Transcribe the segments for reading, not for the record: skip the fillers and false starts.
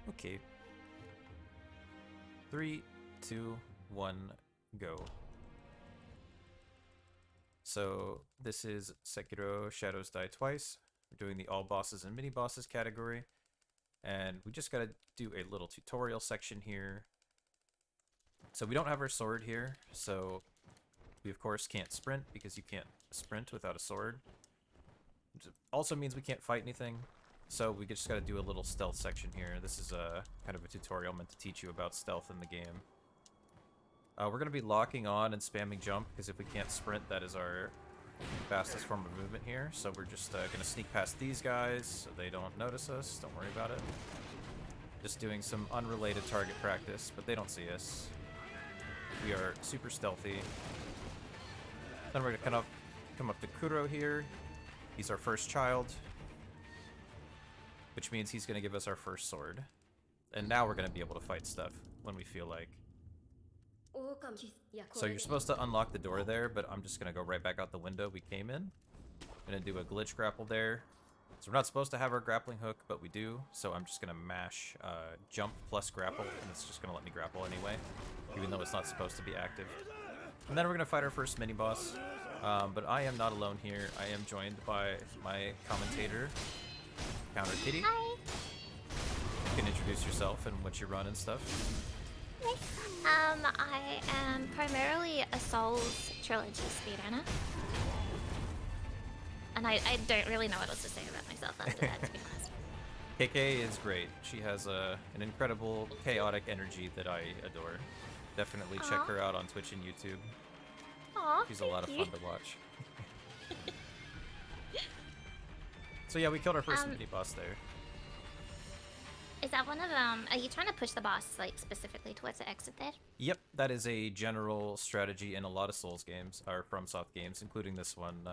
Okay. 3, 2, 1, go. So this is Sekiro Shadows Die Twice. We're doing the all bosses and mini bosses category. And we just gotta do a little tutorial section here. So we don't have our sword here, so we of course can't sprint because you can't sprint without a sword. Which also means we can't fight anything. So we just gotta do a little stealth section here. This is kind of a tutorial meant to teach you about stealth in the game. We're gonna be locking on and spamming jump because if we can't sprint, that is our fastest form of movement here. So we're just gonna sneak past these guys so they don't notice us. Don't worry about it. Just doing some unrelated target practice, but they don't see us. We are super stealthy. Then we're gonna come up to Kuro here. He's our first child, which means he's gonna give us our first sword. And now we're gonna be able to fight stuff when we feel like. So you're supposed to unlock the door there, but I'm just gonna go right back out the window we came in. I'm gonna do a glitch grapple there. So we're not supposed to have our grappling hook, but we do. So I'm just gonna mash jump plus grapple, and it's just gonna let me grapple anyway, even though it's not supposed to be active. And then we're gonna fight our first mini boss. But I am not alone here. I am joined by my commentator, KounterKitty. Hi. You can introduce yourself and what you run and stuff. I am primarily a Souls trilogy speedrunner. And I don't really know what else to say about myself after that, to be honest. KK is great. She has an incredible chaotic energy that I adore. Definitely check her out on Twitch and YouTube. Aw, She's a lot of fun to watch. So yeah, we killed our first mini boss there. Is that one of them? Are you trying to push the boss like specifically towards the exit there? Yep, that is a general strategy in a lot of Souls games, or FromSoft games, including this one.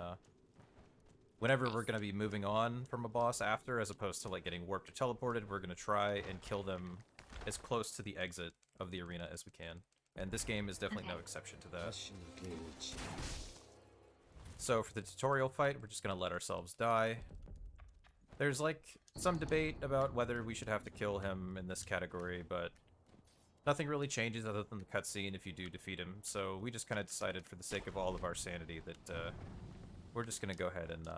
Whenever we're going to be moving on from a boss after, as opposed to like getting warped or teleported, we're going to try and kill them as close to the exit of the arena as we can. And this game is definitely no exception to that. So for the tutorial fight, we're just going to let ourselves die. There's like some debate about whether we should have to kill him in this category, but nothing really changes other than the cutscene if you do defeat him. So we just kind of decided for the sake of all of our sanity that we're just going to go ahead and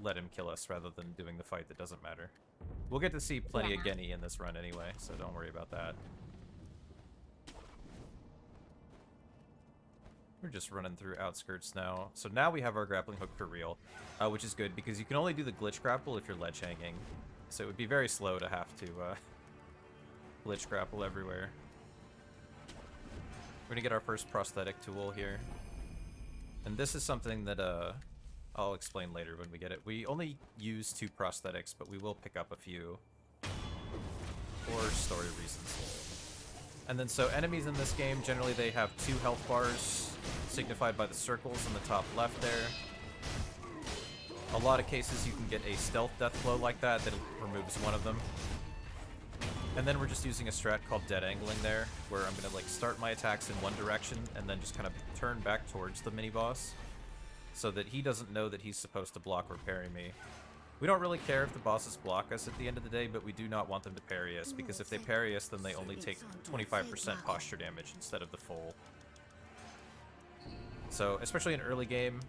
let him kill us rather than doing the fight that doesn't matter. We'll get to see plenty of Genny in this run anyway, so don't worry about that. We're just running through outskirts now. So now we have our grappling hook for real, which is good because you can only do the glitch grapple if you're ledge hanging. So it would be very slow to have to glitch grapple everywhere. We're gonna get our first prosthetic tool here. And this is something that I'll explain later when we get it. We only use 2 prosthetics, but we will pick up a few for story reasons. And then so enemies in this game, generally they have 2 health bars, signified by the circles in the top left there. A lot of cases you can get a stealth death blow like that removes one of them. And then we're just using a strat called dead angling there, where I'm gonna like start my attacks in one direction and then just kind of turn back towards the mini boss so that he doesn't know that he's supposed to block or parry me. We don't really care if the bosses block us at the end of the day, but we do not want them to parry us, because if they parry us, then they only take 25% posture damage instead of the full. So, especially in early game,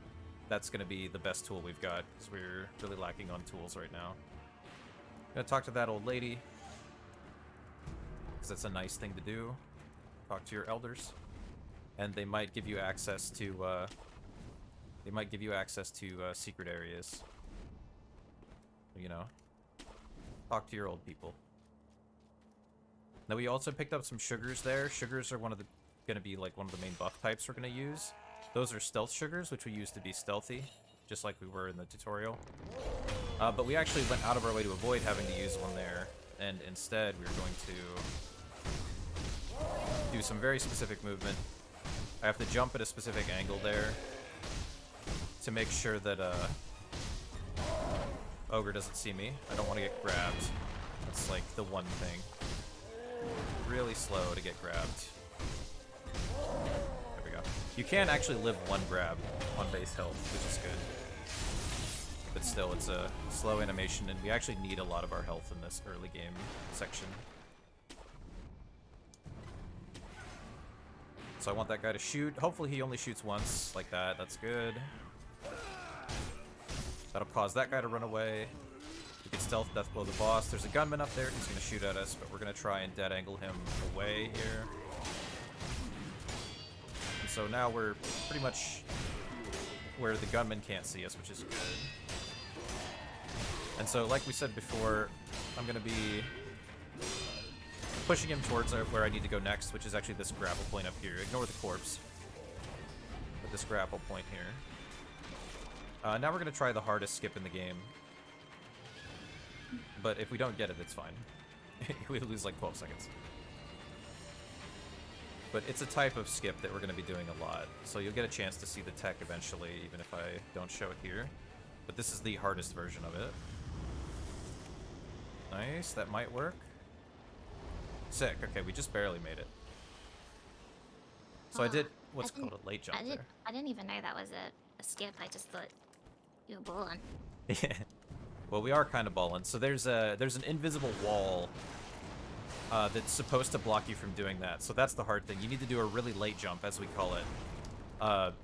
that's going to be the best tool we've got, because we're really lacking on tools right now. Gonna talk to that old lady, because that's a nice thing to do. Talk to your elders, and they might give you access to secret areas. You know, talk to your old people. Now we also picked up some sugars there. Sugars are gonna be like one of the main buff types we're gonna use. Those are stealth sugars, which we use to be stealthy, just like we were in the tutorial. But we actually went out of our way to avoid having to use one there, and instead we were going to do some very specific movement. I have to jump at a specific angle there to make sure that Ogre doesn't see me. I don't want to get grabbed. That's like the one thing. Really slow to get grabbed. There we go. You can actually live one grab on base health, which is good. but still, it's a slow animation, and we actually need a lot of our health in this early game section. So I want that guy to shoot. Hopefully he only shoots once, like that. That's good. That'll cause that guy to run away. We can stealth death blow the boss. There's a gunman up there. He's going to shoot at us, but we're going to try and dead angle him away here. And so now we're pretty much where the gunman can't see us, which is good. And so, like we said before, I'm going to be pushing him towards where I need to go next, which is actually this grapple point up here. Ignore the corpse. But this grapple point here. Now we're going to try the hardest skip in the game. But if we don't get it, it's fine. We lose like 12 seconds. But it's a type of skip that we're going to be doing a lot. So you'll get a chance to see the tech eventually, even if I don't show it here. But this is the hardest version of it. Nice, that might work. Sick, okay, we just barely made it. So I did what's called a late jump there. I didn't even know that was a skip. I just thought you were balling. Yeah. Well, we are kind of balling. So there's an invisible wall that's supposed to block you from doing that. So that's the hard thing. You need to do a really late jump, as we call it,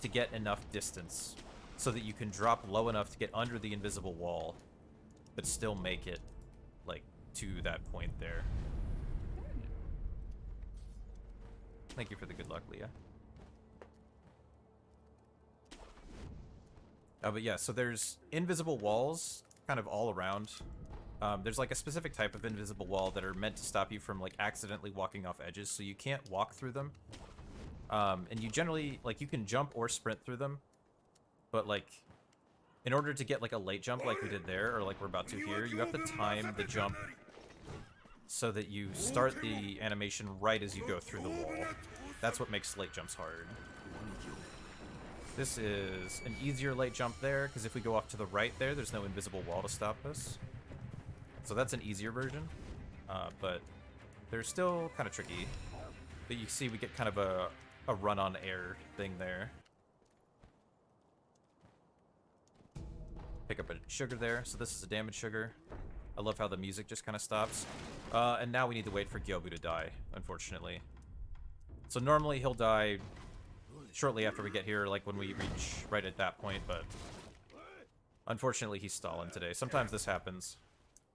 to get enough distance so that you can drop low enough to get under the invisible wall, but still make it, like, to that point there. Thank you for the good luck, Leah. But yeah, so there's invisible walls kind of all around. There's like a specific type of invisible wall that are meant to stop you from like accidentally walking off edges, so you can't walk through them. And you generally, like, you can jump or sprint through them, but like, in order to get like a late jump like we did there, or like we're about to here, you have to time the jump so that you start the animation right as you go through the wall. That's what makes late jumps hard. This is an easier late jump there, because if we go off to the right there, there's no invisible wall to stop us. So that's an easier version, but they're still kind of tricky. But you see we get kind of a run-on-air thing there. Pick up a sugar there, so this is a damage sugar. I love how the music just kind of stops. And now we need to wait for Gyobu to die, unfortunately. So normally he'll die shortly after we get here, like when we reach right at that point, but unfortunately he's stalling today. Sometimes this happens,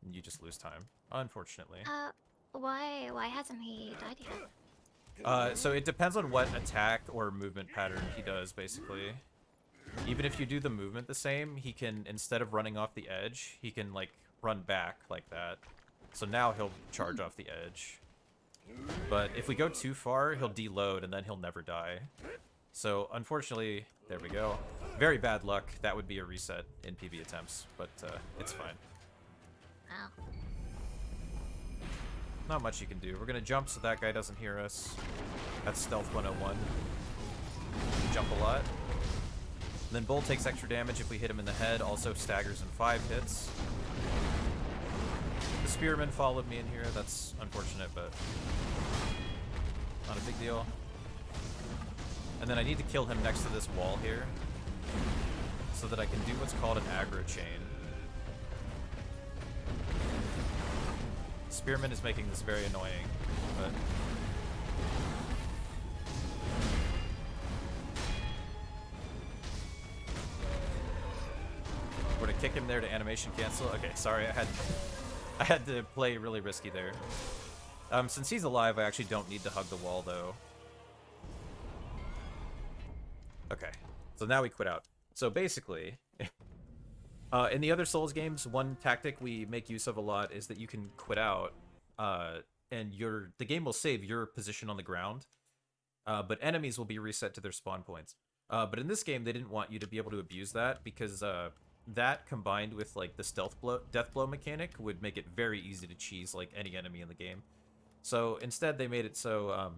and you just lose time, unfortunately. Why hasn't he died yet? So it depends on what attack or movement pattern he does, basically. Even if you do the movement the same, he can, instead of running off the edge, he can, like, run back like that. So now he'll charge off the edge. But if we go too far, he'll deload, and then he'll never die. So, unfortunately, there we go. Very bad luck. That would be a reset in PB attempts, but it's fine. Oh. Not much you can do. We're going to jump so that guy doesn't hear us. That's Stealth 101. Jump a lot. And then Bull takes extra damage if we hit him in the head. Also staggers in 5 hits. The Spearman followed me in here. That's unfortunate, but not a big deal. And then I need to kill him next to this wall here so that I can do what's called an aggro chain. Spearman is making this very annoying, but we're gonna kick him there to animation cancel. Okay, sorry, I had to play really risky there. Since he's alive, I actually don't need to hug the wall though. Okay, so now we quit out. So basically, in the other Souls games, one tactic we make use of a lot is that you can quit out, and the game will save your position on the ground, but enemies will be reset to their spawn points. But in this game, they didn't want you to be able to abuse that, because that combined with like the death blow mechanic would make it very easy to cheese like any enemy in the game. So instead, they made it so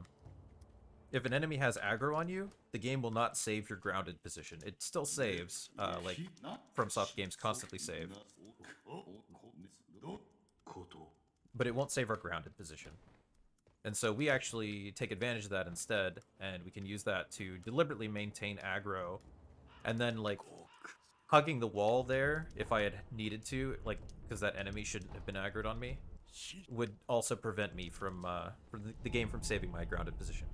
if an enemy has aggro on you, the game will not save your grounded position. It still saves, like FromSoft games constantly save, but it won't save our grounded position. And so we actually take advantage of that instead, and we can use that to deliberately maintain aggro, and then like hugging the wall there, if I had needed to, like, because that enemy shouldn't have been aggroed on me, would also prevent me from the game from saving my grounded position.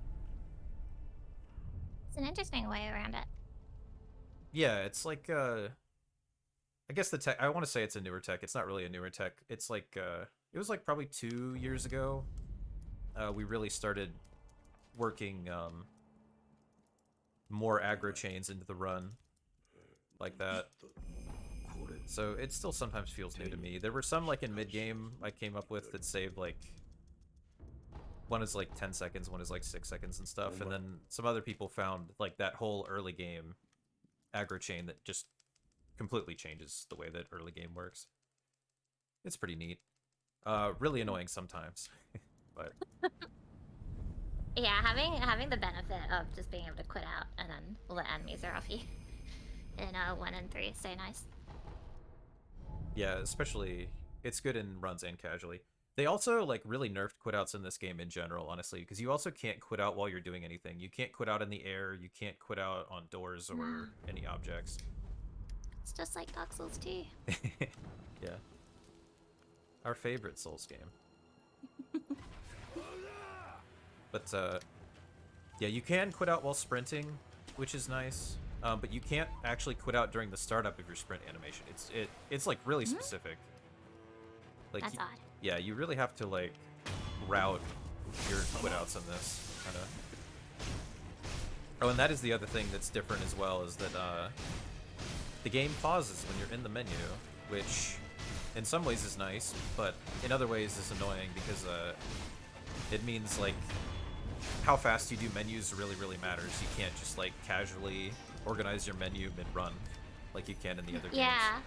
It's an interesting way around it. Yeah, it's like I guess the tech. I want to say it's a newer tech. It's not really a newer tech. It's like it was like probably 2 years ago. We really started working more aggro chains into the run like that. So it still sometimes feels new to me. There were some like in mid game I came up with that saved like one is like 10 seconds, one is like 6 seconds and stuff, and then some other people found like that whole early game aggro chain that just completely changes the way that early game works. It's pretty neat. Really annoying sometimes, but Yeah, having the benefit of just being able to quit out and then let enemies are off you in 1 and 3 is so nice. yeah, especially it's good in runs and casually. They also like really nerfed quitouts in this game in general, honestly, because you also can't quit out while you're doing anything. You can't quit out in the air. You can't quit out on doors or any objects. It's just like Dark Souls 2. Yeah, our favorite Souls game. But yeah, you can quit out while sprinting, which is nice. But you can't actually quit out during the startup of your sprint animation. It's like really specific. Like That's odd. yeah, you really have to like route your quit outs in this kind of. Oh, and that is the other thing that's different as well, is that the game pauses when you're in the menu, which in some ways is nice, but in other ways is annoying because it means like how fast you do menus really matters. You can't just like casually organize your menu mid-run like you can in the other games. Yeah.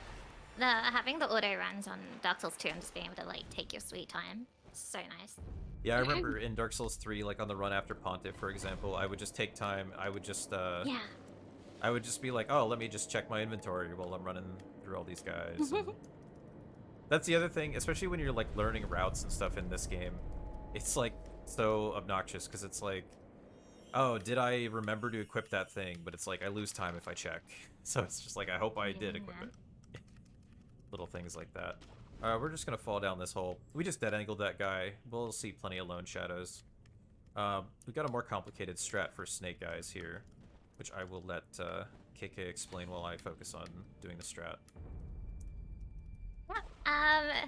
Having the auto runs on Dark Souls 2 and just being able to like take your sweet time. So nice. Yeah, I remember in Dark Souls 3, like on the run after Pontiff, for example, I would just take time. I would just Yeah. I would just be like, oh, let me just check my inventory while I'm running through all these guys. And that's the other thing, especially when you're like learning routes and stuff in this game. It's like so obnoxious because it's like, oh, did I remember to equip that thing? But it's like I lose time if I check. So it's just like I hope I did equip it. Little things like that. We're just gonna fall down this hole. We just dead angled that guy. We'll see plenty of lone shadows. We got a more complicated strat for snake eyes here, which I will let KK explain while I focus on doing the strat. Yeah.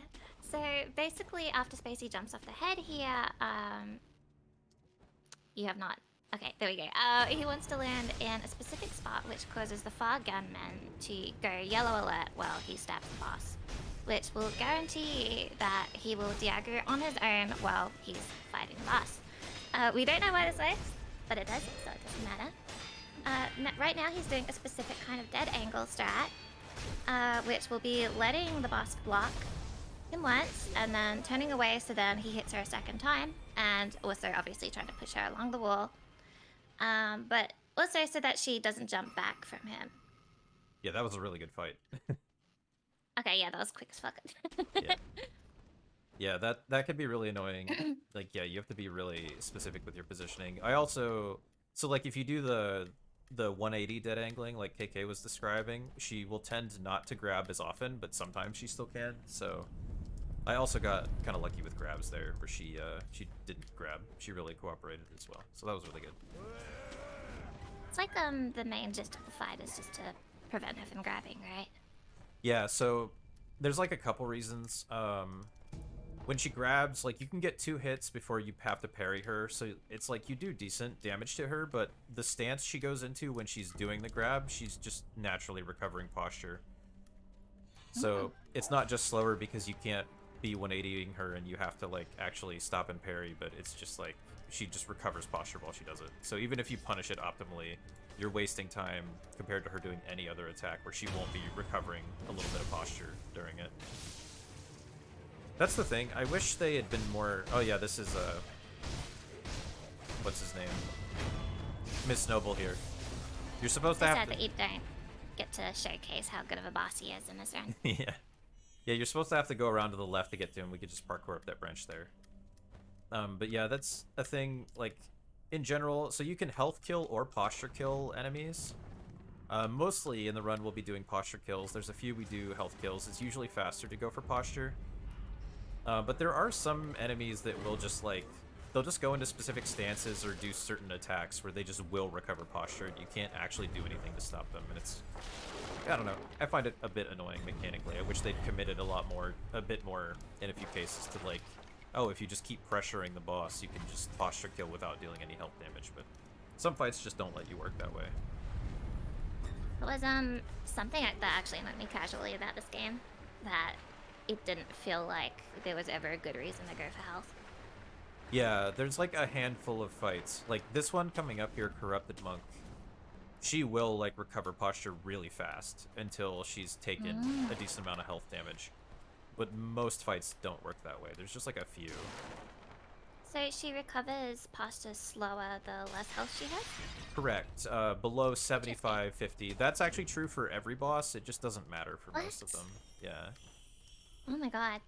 So basically, after Spacey jumps off the head here, you have not. Okay, there we go. He wants to land in a specific spot, which causes the far gunman to go yellow alert while he stabs the boss, which will guarantee that he will de-aggro on his own while he's fighting the boss. We don't know why this works, but it does, so it doesn't matter. Right now he's doing a specific kind of dead angle strat, which will be letting the boss block him once and then turning away so then he hits her a second time, and also obviously trying to push her along the wall, but also so that she doesn't jump back from him. Yeah, that was a really good fight. Okay, yeah, that was quick as fuck. Yeah. Yeah, that could be really annoying. Like, yeah, you have to be really specific with your positioning. I also, so like if you do the 180 dead angling like KK was describing, she will tend not to grab as often, but sometimes she still can. So I also got kind of lucky with grabs there, where she didn't grab. She really cooperated as well. So that was really good. It's like the main gist of the fight is just to prevent her from grabbing, right? Yeah, so there's like a couple reasons. When she grabs, like you can get 2 hits before you have to parry her, so it's like you do decent damage to her, but the stance she goes into when she's doing the grab, she's just naturally recovering posture. So it's not just slower because you can't be 180ing her and you have to like actually stop and parry, but it's just like she just recovers posture while she does it. So even if you punish it optimally, you're wasting time compared to her doing any other attack where she won't be recovering a little bit of posture during it. That's the thing. I wish they had been more... Oh yeah, this is what's his name? Miss Noble here. You're supposed to It's have sad that you don't get to showcase how good of a boss he is in this run. Yeah. Yeah, you're supposed to have to go around to the left to get to him. We could just parkour up that branch there. But yeah, that's a thing, like, in general, so you can health kill or posture kill enemies. Mostly in the run we'll be doing posture kills. There's a few we do health kills. It's usually faster to go for posture. But there are some enemies that will just like, they'll just go into specific stances or do certain attacks where they just will recover posture and you can't actually do anything to stop them. And it's, I don't know, I find it a bit annoying mechanically. I wish they'd committed a bit more in a few cases to like, oh, if you just keep pressuring the boss, you can just posture kill without dealing any health damage. But some fights just don't let you work that way. It was something that actually annoyed me casually about this game, that it didn't feel like there was ever a good reason to go for health. Yeah, there's like a handful of fights. Like this one coming up here, Corrupted Monk. She will like recover posture really fast until she's taken a decent amount of health damage. But most fights don't work that way. There's just like a few. So she recovers posture slower the less health she has? Correct. Below 75, 50. That's actually true for every boss. It just doesn't matter for most of them. Yeah. Oh my god.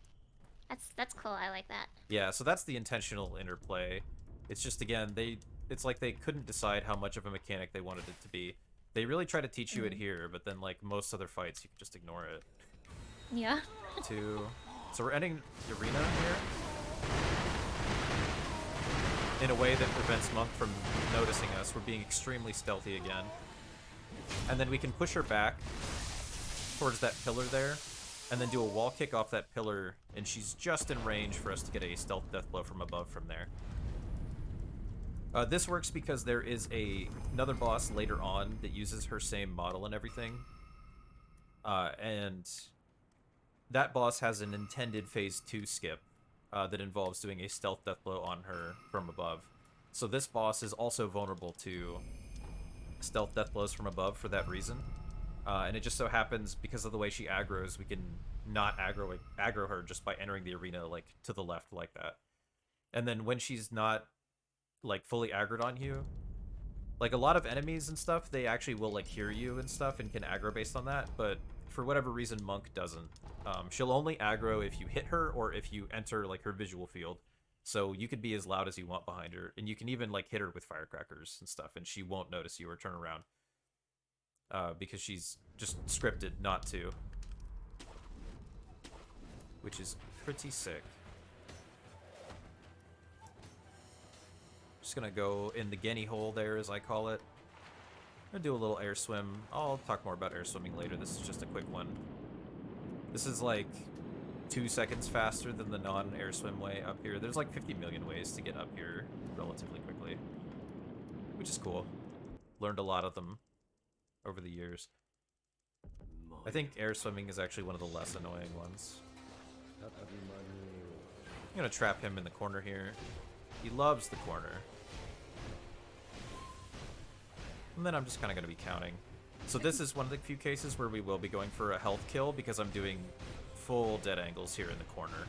That's cool. I like that. Yeah, so that's the intentional interplay. It's just, again, it's like they couldn't decide how much of a mechanic they wanted it to be. They really try to teach you it here, but then like most other fights, you can just ignore it. Yeah. 2. So we're ending the arena here in a way that prevents Monk from noticing us. We're being extremely stealthy again. And then we can push her back towards that pillar there, and then do a wall kick off that pillar, and she's just in range for us to get a stealth death blow from above from there. This works because there is another boss later on that uses her same model and everything. And that boss has an intended phase 2 skip that involves doing a stealth death blow on her from above. So this boss is also vulnerable to stealth death blows from above for that reason. And it just so happens, because of the way she aggroes, we can not aggro her just by entering the arena like to the left like that. And then when she's not like fully aggroed on you, like a lot of enemies and stuff, they actually will like hear you and stuff and can aggro based on that, but for whatever reason Monk doesn't. She'll only aggro if you hit her or if you enter like her visual field. So you could be as loud as you want behind her, and you can even like hit her with firecrackers and stuff and she won't notice you or turn around. Because she's just scripted not to. Which is pretty sick. Just gonna go in the guinea hole there, as I call it. I'm gonna do a little air swim. I'll talk more about air swimming later. This is just a quick one. This is like 2 seconds faster than the non-air swim way up here. There's like 50 million ways to get up here relatively quickly, which is cool. Learned a lot of them over the years. I think air swimming is actually one of the less annoying ones. I'm gonna trap him in the corner here. He loves the corner. And then I'm just kind of gonna be counting. So this is one of the few cases where we will be going for a health kill because I'm doing full dead angles here in the corner.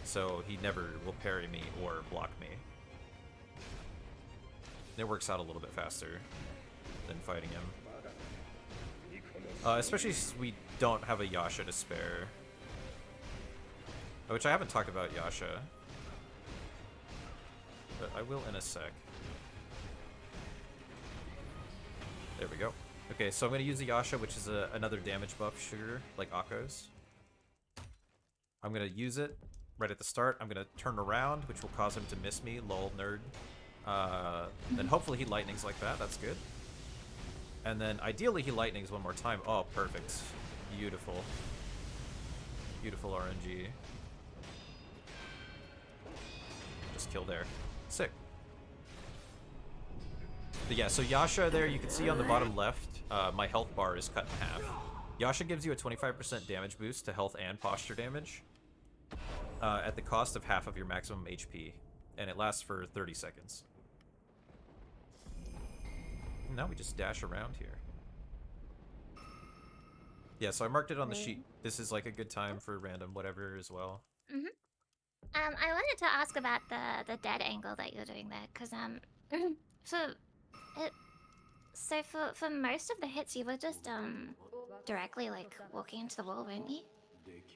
So he never will parry me or block me. It works out a little bit faster than fighting him. Especially since we don't have a Yasha to spare. Which I haven't talked about Yasha. But I will in a sec. There we go. Okay, so I'm going to use a Yasha, which is another damage buff sugar, like Akko's. I'm going to use it right at the start. I'm going to turn around, which will cause him to miss me. Lol, nerd. Then hopefully he lightnings like that. That's good. And then ideally he lightnings one more time. Oh, perfect. Beautiful. Beautiful RNG. Just kill there. Sick. But yeah, so Yasha there, you can see on the bottom left, my health bar is cut in half. Yasha gives you a 25% damage boost to health and posture damage at the cost of half of your maximum HP, and it lasts for 30 seconds. And now we just dash around here. Yeah, so I marked it on the sheet. This is like a good time for random whatever as well. I wanted to ask about the dead angle that you're doing there, because for most of the hits you were just directly like walking into the wall, weren't you?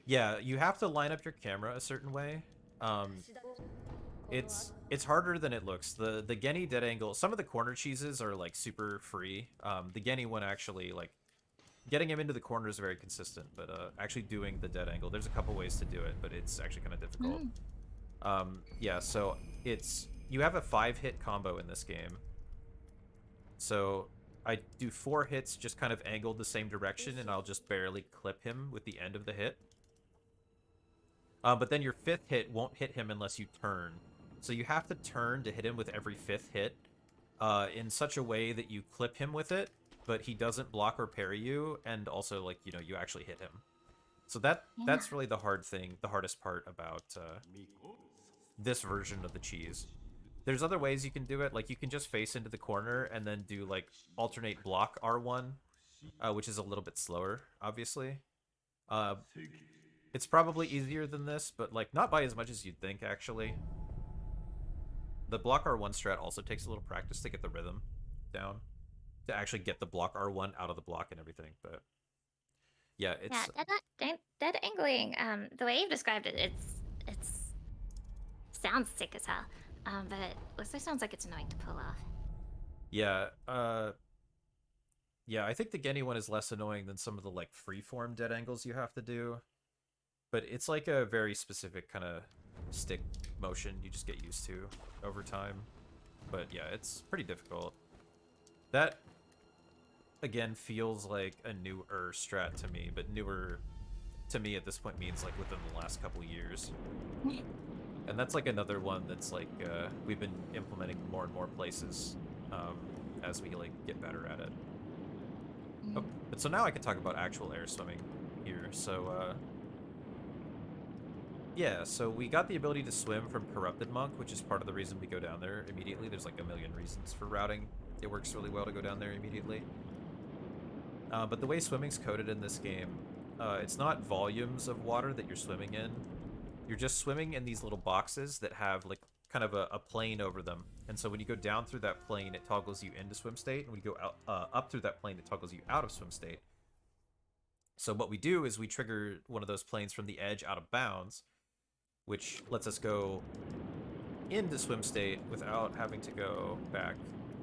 Yeah, you have to line up your camera a certain way. It's harder than it looks. The Genny dead angle. Some of the corner cheeses are like super free. The Genny one actually like getting him into the corner is very consistent, but actually doing the dead angle, there's a couple ways to do it, but it's actually kind of difficult. Mm. Yeah, so you have a 5-hit combo in this game. So I do 4 hits just kind of angled the same direction, and I'll just barely clip him with the end of the hit. But then your 5th hit won't hit him unless you turn. So you have to turn to hit him with every 5th hit in such a way that you clip him with it, but he doesn't block or parry you, and also, like, you know, you actually hit him. So that's really the hardest part about this version of the cheese. There's other ways you can do it, like you can just face into the corner and then do like alternate block R1, which is a little bit slower, obviously. It's probably easier than this, but like not by as much as you'd think, actually. The block R1 strat also takes a little practice to get the rhythm down, to actually get the block R1 out of the block and everything, but yeah, it's... Yeah, dead angling. The way you've described it, it's sounds sick as hell. But it also sounds like it's annoying to pull off. Yeah, yeah, I think the Genny one is less annoying than some of the like freeform dead angles you have to do. But it's like a very specific kind of stick motion you just get used to over time. But yeah, it's pretty difficult. That, again, feels like a newer strat to me, but newer to me at this point means like within the last couple years. And that's like another one that's like we've been implementing more and more places as we like get better at it. Oh, but so now I can talk about actual air swimming here. So yeah, so we got the ability to swim from Corrupted Monk, which is part of the reason we go down there immediately. There's like a million reasons for routing. It works really well to go down there immediately. But the way swimming's coded in this game, it's not volumes of water that you're swimming in. You're just swimming in these little boxes that have like kind of a plane over them. And so when you go down through that plane, it toggles you into swim state. And when you go out, up through that plane, it toggles you out of swim state. So what we do is we trigger one of those planes from the edge out of bounds, which lets us go into swim state without having to go back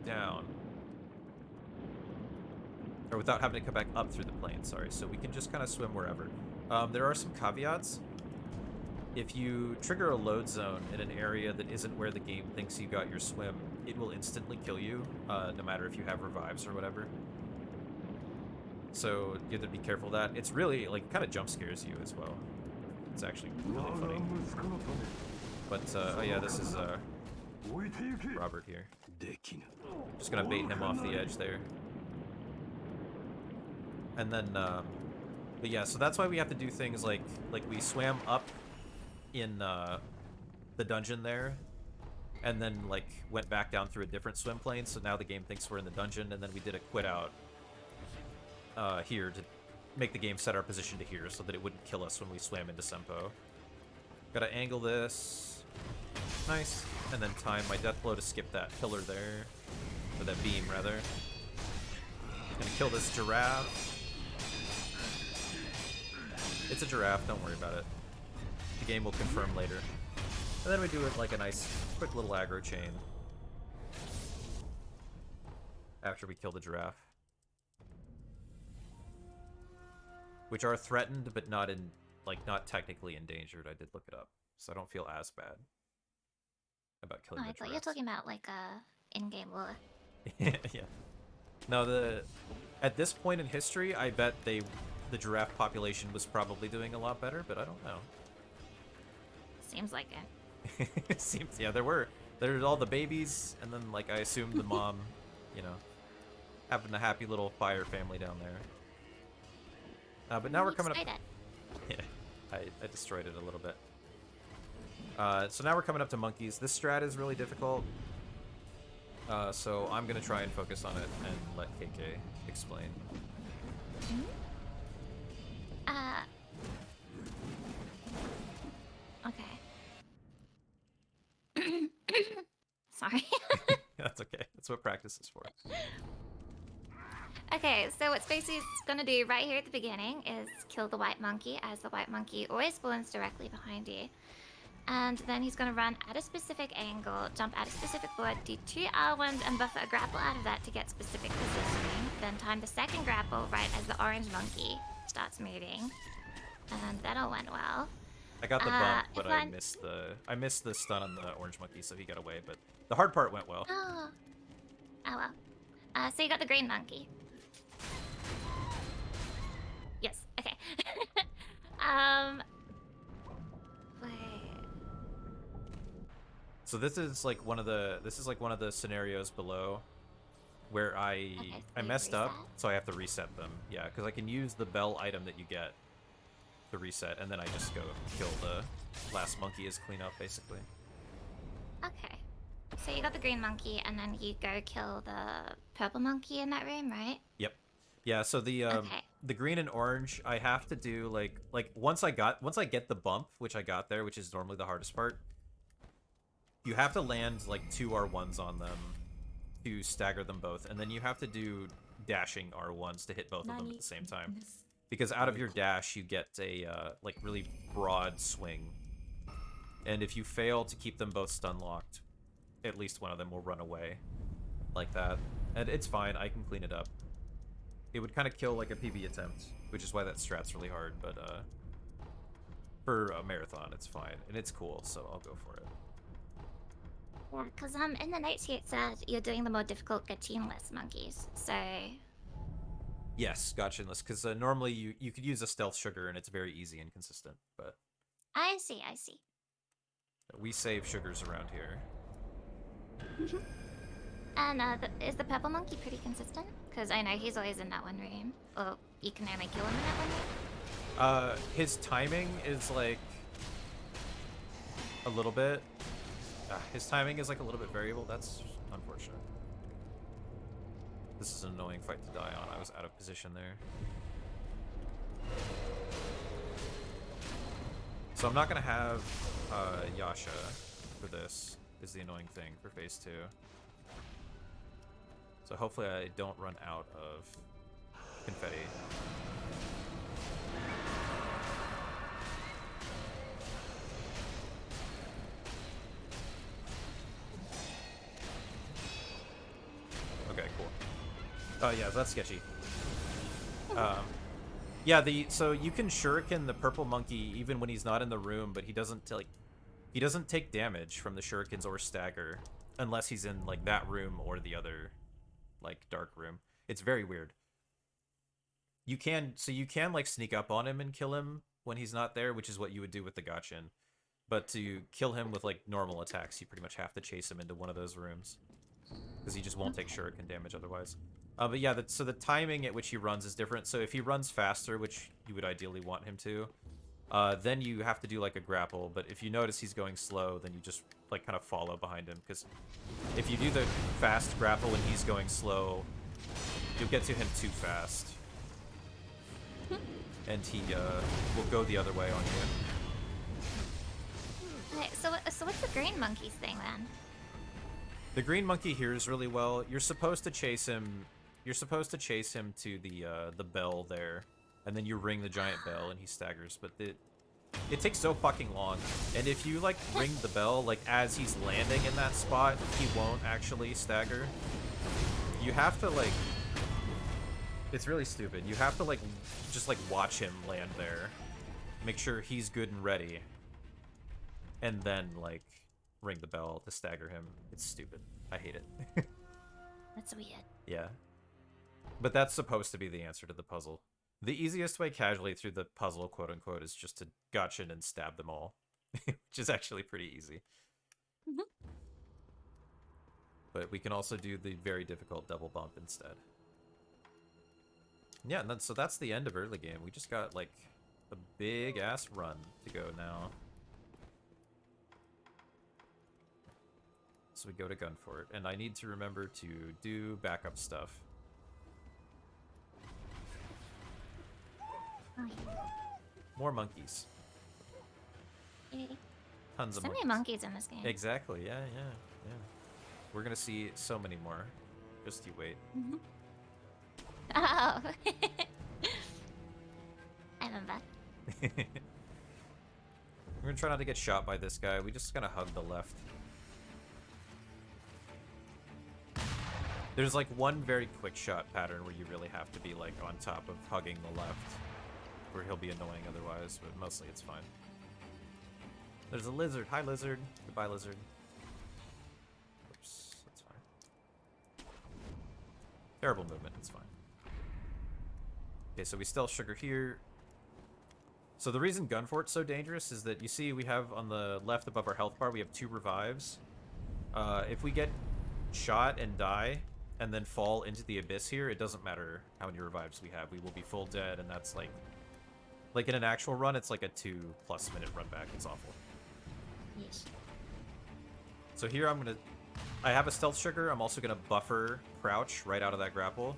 down. Or without having to come back up through the plane, sorry. So we can just kind of swim wherever. There are some caveats. If you trigger a load zone in an area that isn't where the game thinks you got your swim, it will instantly kill you, no matter if you have revives or whatever. So you have to be careful of that. It's really, like, kind of jump scares you as well. It's actually really funny. But, oh yeah, this is, Robert here. Just gonna bait him off the edge there. And then, but yeah, so that's why we have to do things like we swam up in the dungeon there, and then like went back down through a different swim plane, so now the game thinks we're in the dungeon, and then we did a quit out here to make the game set our position to here so that it wouldn't kill us when we swam into Sempo. Gotta angle this. Nice. And then time my death blow to skip that pillar there. Or that beam, rather. Gonna kill this giraffe. It's a giraffe, don't worry about it. The game will confirm later. And then we do it like a nice, quick little aggro chain. After we kill the giraffe. Which are threatened, but not in, like, not technically endangered. I did look it up, so I don't feel as bad about killing the I thought you were giraffes. talking about like in-game lore. Yeah. No, at this point in history, I bet the giraffe population was probably doing a lot better, but I don't know. Seems like it. It seems, yeah, there's all the babies, and then like I assume the mom, you know, having a happy little fire family down there. But now we're coming up. Yeah, I destroyed it a little bit. So now we're coming up to monkeys. This strat is really difficult. So I'm gonna try and focus on it and let KK explain. Okay. Sorry. That's okay. That's what practice is for. Okay, so what Spacey's gonna do right here at the beginning is kill the white monkey, as the white monkey always spawns directly behind you. And then he's gonna run at a specific angle, jump at a specific board, do 2 R1s and buffer a grapple out of that to get specific positioning. Then time the second grapple right as the orange monkey starts moving. And that all went well. I got the bump, if but I missed the stun on the orange monkey, so he got away. But the hard part went well. Oh. Oh well. So you got the green monkey. Yes. Okay. Wait. So this is like one of the scenarios below where I messed up, so I have to reset them. Yeah, because I can use the bell item that you get to reset, and then I just go kill the last monkey as cleanup, basically. Okay. So you got the green monkey, and then you go kill the purple monkey in that room, right? Yep. Yeah. So the green and orange, I have to do like once I get the bump, which I got there, which is normally the hardest part. You have to land like 2 R1s on them to stagger them both, and then you have to do dashing R1s to hit both of them at the same time. Because out of your dash, you get a like really broad swing, and if you fail to keep them both stun locked, at least one of them will run away, like that. And it's fine. I can clean it up. It would kind of kill like a PB attempt, which is why that strat's really hard. But for a marathon, it's fine and it's cool, so I'll go for it. Yeah, because in the notes here it said you're doing the more difficult gachinless monkeys, so... Yes, gotchinless, because normally you could use a stealth sugar and it's very easy and consistent, but... I see. We save sugars around here. And is the purple monkey pretty consistent? Because I know he's always in that one room. Or you can only kill him in that one room? His timing is like... a little bit... his timing is like a little bit variable. That's unfortunate. This is an annoying fight to die on. I was out of position there. So I'm not going to have Yasha for this, is the annoying thing for phase 2. So hopefully I don't run out of confetti. Okay, cool. Yeah, that's sketchy. Yeah, so you can shuriken the purple monkey even when he's not in the room, but he doesn't take damage from the shurikens or stagger unless he's in like that room or the other like dark room. It's very weird. You can like sneak up on him and kill him when he's not there, which is what you would do with the gotchin. But to kill him with like normal attacks, you pretty much have to chase him into one of those rooms, because he just won't take shuriken damage otherwise. But yeah, so the timing at which he runs is different. So if he runs faster, which you would ideally want him to, then you have to do like a grapple. But if you notice he's going slow, then you just like kind of follow behind him, because if you do the fast grapple when he's going slow, you'll get to him too fast. And he will go the other way on you. Okay, so what's the green monkey's thing then? The green monkey hears really well. You're supposed to chase him. You're supposed to chase him to the bell there, and then you ring the giant bell and he staggers. But it takes so fucking long. And if you like ring the bell like as he's landing in that spot, he won't actually stagger. You have to like. It's really stupid. You have to like just like watch him land there, make sure he's good and ready, and then like ring the bell to stagger him. It's stupid. I hate it. That's weird. Yeah. But that's supposed to be the answer to the puzzle. The easiest way casually through the puzzle, quote unquote, is just to gotcha and stab them all. Which is actually pretty easy. But we can also do the very difficult double bump instead. Yeah, and then, so that's the end of early game. We just got like a big ass run to go now. So we go to Gunfort, and I need to remember to do backup stuff. Oh, yeah. More monkeys. Yay. Tons of So many monkeys in this game. Exactly, yeah. We're gonna see so many more. Just you wait. Oh. I remember. We're gonna try not to get shot by this guy. We just gotta hug the left. There's like one very quick shot pattern where you really have to be like on top of hugging the left, where he'll be annoying otherwise, but mostly it's fine. There's a lizard. Hi, lizard. Goodbye, lizard. Oops, that's fine. Terrible movement. It's fine. Okay, so we stealth sugar here. So the reason Gunfort's so dangerous is that you see we have on the left above our health bar, we have 2 revives. If we get shot and die and then fall into the abyss here, it doesn't matter how many revives we have. We will be full dead, and that's like in an actual run, it's like a 2+ minute run back. It's awful. Yes. So here I have a stealth sugar. I'm also gonna buffer crouch right out of that grapple,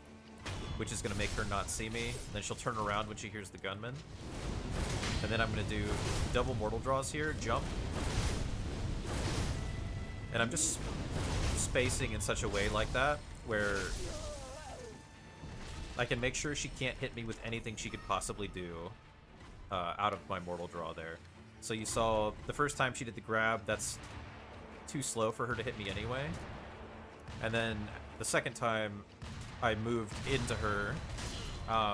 which is gonna make her not see me. And then she'll turn around when she hears the gunman. And then I'm gonna do double mortal draws here, jump. And I'm just spacing in such a way like that where I can make sure she can't hit me with anything she could possibly do out of my mortal draw there. So you saw the first time she did the grab, that's too slow for her to hit me anyway. And then the second time I moved into her.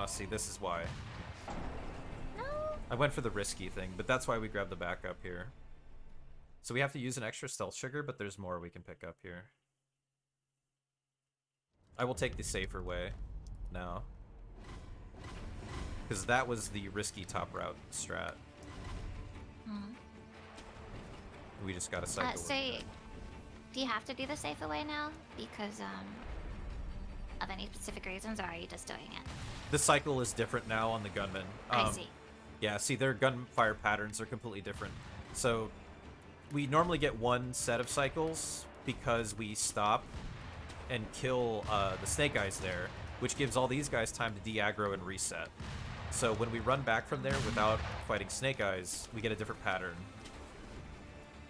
See, this is why. No. I went for the risky thing, but that's why we grabbed the backup here. So we have to use an extra stealth sugar, but there's more we can pick up here. I will take the safer way now, because that was the risky top route strat. We just gotta cycle. So, do you have to do the safer way now because of any specific reasons, or are you just doing it? The cycle is different now on the gunman. I see. Yeah, see, their gunfire patterns are completely different. So we normally get one set of cycles because we stop and kill the snake eyes there, which gives all these guys time to de-aggro and reset. So when we run back from there without fighting snake eyes, we get a different pattern.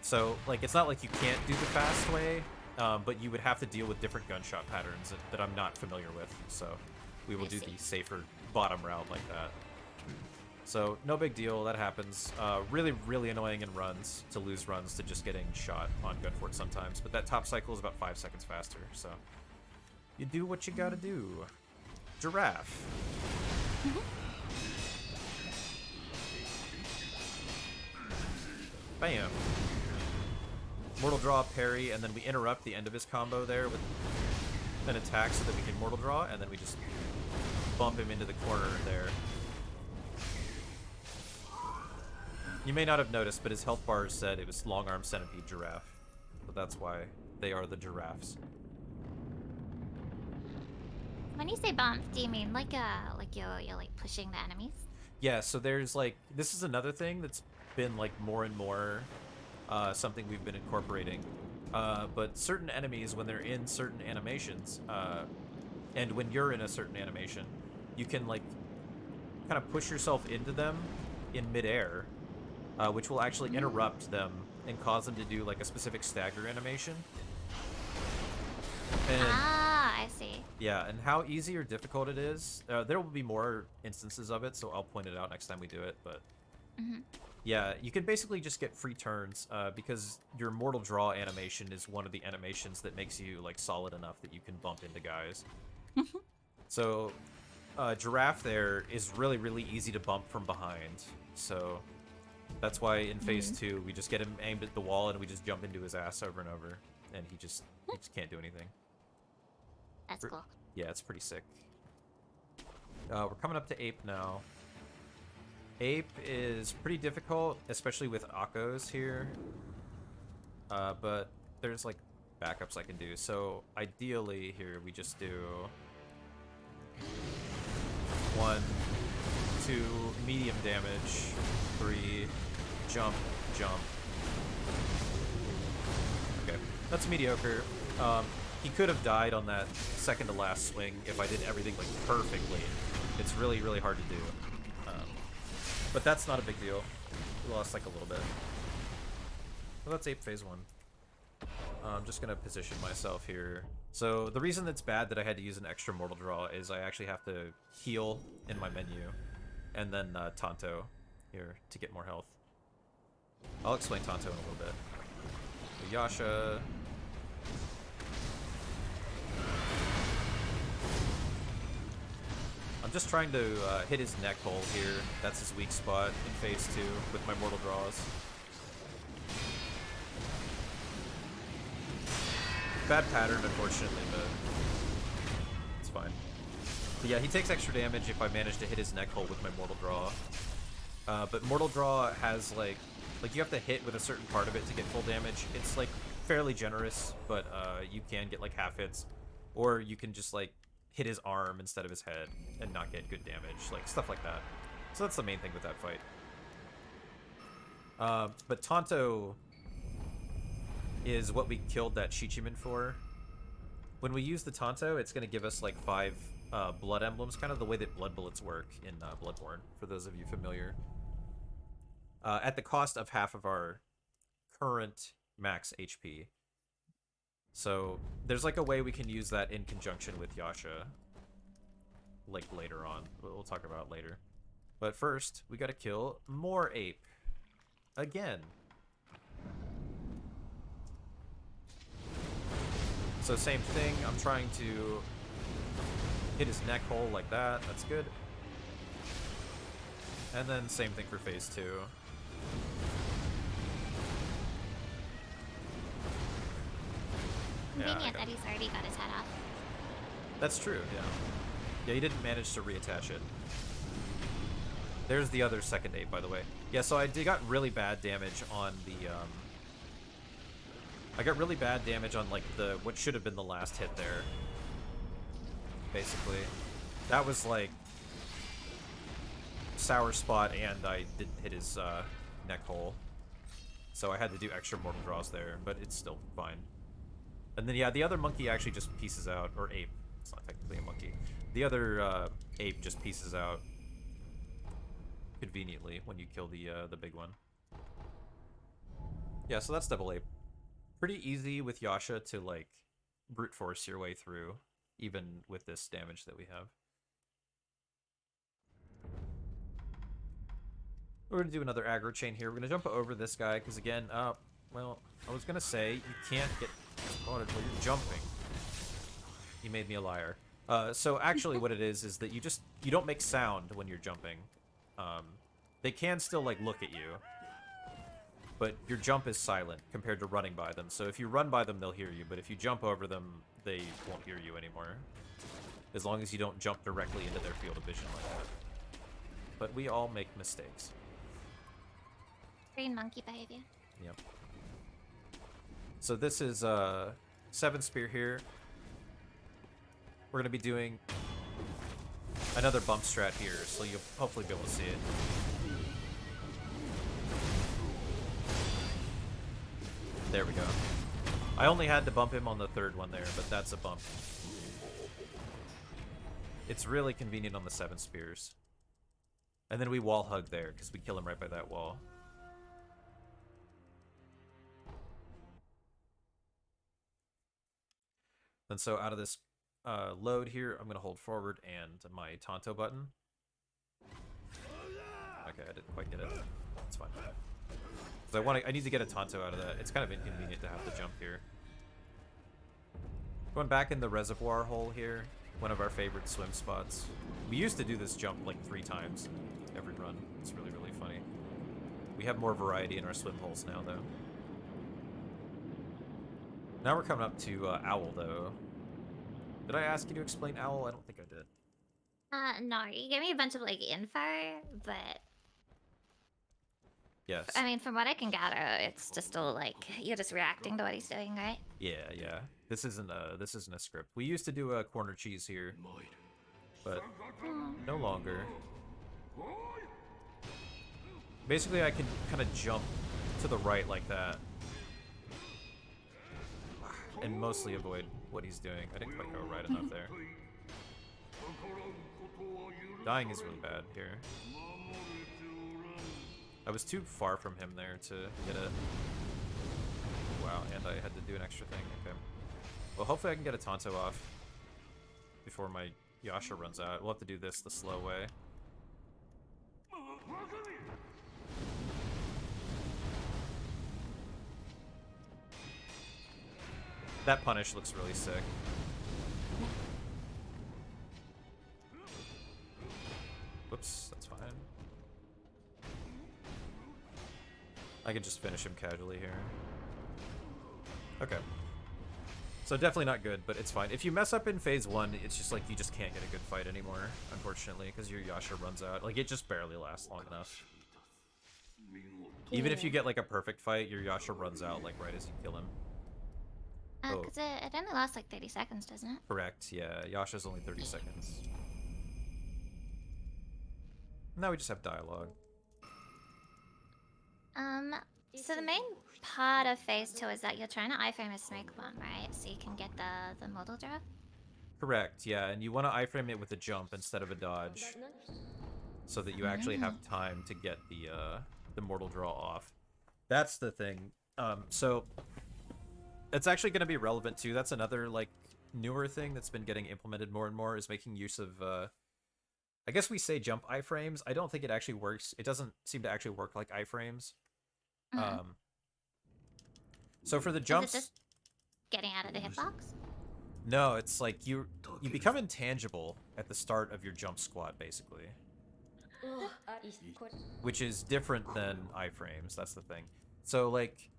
So, like, it's not like you can't do the fast way, but you would have to deal with different gunshot patterns that I'm not familiar with. So we will do the safer bottom route like that. So no big deal, that happens. Really, really annoying in runs to lose runs to just getting shot on Gunfort sometimes. But that top cycle is about 5 seconds faster, so you do what you gotta do. Giraffe. Bam. Mortal draw, parry, and then we interrupt the end of his combo there with an attack so that we can mortal draw, and then we just bump him into the corner there. You may not have noticed, but his health bars said it was long arm centipede giraffe. But that's why they are the giraffes. When you say bump, do you mean like you're like pushing the enemies? Yeah, so there's like, this is another thing that's been like more and more something we've been incorporating. But certain enemies, when they're in certain animations, and when you're in a certain animation, you can like kind of push yourself into them in midair, which will actually interrupt them and cause them to do like a specific stagger animation. And, I see. yeah, and how easy or difficult it is, there will be more instances of it, so I'll point it out next time we do it, but yeah, you can basically just get free turns, because your mortal draw animation is one of the animations that makes you like solid enough that you can bump into guys. So Giraffe there is really, really easy to bump from behind, so that's why in phase 2 we just get him aimed at the wall and we just jump into his ass over and over, and he just can't do anything. That's cool. Yeah, it's pretty sick. We're coming up to Ape now. Ape is pretty difficult, especially with Akos here. But there's like backups I can do. So ideally here we just do 1, 2, medium damage, 3, jump, jump. Okay, that's mediocre. He could have died on that second to last swing if I did everything like perfectly. It's really, really hard to do. But that's not a big deal. We lost like a little bit. Well, that's Ape phase 1. I'm just gonna position myself here. So the reason it's bad that I had to use an extra mortal draw is I actually have to heal in my menu, and then Tonto here to get more health. I'll explain Tonto in a little bit. So Yasha. I'm just trying to hit his neck hole here. That's his weak spot in phase 2 with my mortal draws. Bad pattern, unfortunately, but it's fine. But yeah, he takes extra damage if I manage to hit his neck hole with my mortal draw. But mortal draw has like you have to hit with a certain part of it to get full damage. It's like fairly generous, but you can get like half hits, or you can just like hit his arm instead of his head and not get good damage, like stuff like that. So that's the main thing with that fight. But Tonto is what we killed that Shichiman for. When we use the Tonto, it's going to give us like 5 blood emblems, kind of the way that blood bullets work in Bloodborne, for those of you familiar. At the cost of half of our current max HP. So there's like a way we can use that in conjunction with Yasha, like later on. We'll talk about it later. But first, we gotta kill more ape. Again. So same thing, I'm trying to hit his neck hole like that. That's good. And then same thing for phase 2. Convenient that he's already got his head off. That's true, yeah. Yeah, he didn't manage to reattach it. There's the other second ape, by the way. Yeah, so I got really bad damage on the, I got really bad damage on, like, what should have been the last hit there. Basically. That was, like, sour spot, and I didn't hit his, neck hole. So I had to do extra mortal draws there, but it's still fine. And then, yeah, the other monkey actually just pieces out, or ape. It's not technically a monkey. The other ape just pieces out conveniently when you kill the big one. Yeah, so that's double ape. Pretty easy with Yasha to, like, brute force your way through, even with this damage that we have. We're going to do another aggro chain here. We're going to jump over this guy, because again, well, I was going to say, you can't get spotted while you're jumping. You made me a liar. So actually what it is that you don't make sound when you're jumping. They can still, like, look at you, but your jump is silent compared to running by them. So if you run by them, they'll hear you, but if you jump over them, they won't hear you anymore. As long as you don't jump directly into their field of vision like that. But we all make mistakes. Green monkey behavior. Yep. So this is 7 spear here. We're gonna be doing another bump strat here, so you'll hopefully be able to see it. There we go. I only had to bump him on the 3rd one there, but that's a bump. It's really convenient on the 7 spears. And then we wall hug there, because we kill him right by that wall. And so out of this load here, I'm going to hold forward and my Tonto button. Okay, I didn't quite get it. It's fine. Because I need to get a Tonto out of that. It's kind of inconvenient to have to jump here. Going back in the reservoir hole here, one of our favorite swim spots. We used to do this jump like 3 times every run. It's really, really funny. We have more variety in our swim holes now, though. Now we're coming up to Owl, though. Did I ask you to explain Owl? I don't think I did. No, you gave me a bunch of, like, info, but... Yes. I mean, from what I can gather, it's just all, like, you're just reacting to what he's doing, right? Yeah, yeah. This isn't a script. We used to do a corner cheese here, but no longer. Basically, I can kind of jump to the right like that. And mostly avoid what he's doing. I didn't quite go right enough there. Dying is really bad here. I was too far from him there to get it. Wow, and I had to do an extra thing. Okay. Well, hopefully I can get a Tonto off before my Yasha runs out. We'll have to do this the slow way. That punish looks really sick. Whoops, that's fine. I can just finish him casually here. Okay. So definitely not good, but it's fine. If you mess up in phase 1, it's just like you just can't get a good fight anymore, unfortunately, because your Yasha runs out. Like, it just barely lasts long enough. Even if you get like a perfect fight, your Yasha runs out like right as you kill him. Because it only lasts like 30 seconds, doesn't it? Correct, yeah. Yasha's only 30 seconds. Now we just have dialogue. So the main part of phase 2 is that you're trying to iframe a smoke bomb, right? So you can get the model draw. Correct, yeah, and you want to iframe it with a jump instead of a dodge, so that you actually have time to get the mortal draw off. That's the thing. So it's actually going to be relevant too. That's another like newer thing that's been getting implemented more and more, is making use of I guess we say jump iframes. I don't think it actually works. It doesn't seem to actually work like iframes. So for the jumps, Is it just getting out of the hitbox? no, it's like you become intangible at the start of your jump squat, basically, which is different than iframes. That's the thing. So like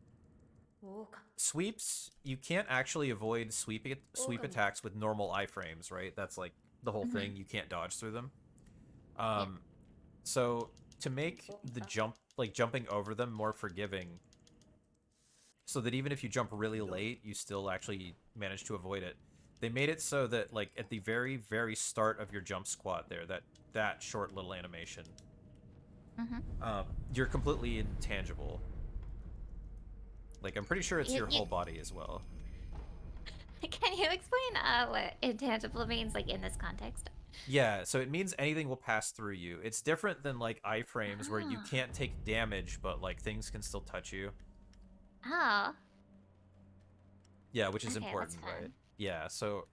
sweeps, you can't actually avoid sweep attacks with normal iframes, right? That's like the whole thing. You can't dodge through them. So to make the jumping over them more forgiving, so that even if you jump really late, you still actually manage to avoid it, they made it so that like at the very, very start of your jump squat there, that short little animation, you're completely intangible. Like, I'm pretty sure it's your whole body as well. Can you explain what intangible means, like, in this context? Yeah, so it means anything will pass through you. It's different than, like, iframes where you can't take damage, but, like, things can still touch you. Oh. Yeah, which is important, right? Yeah, so...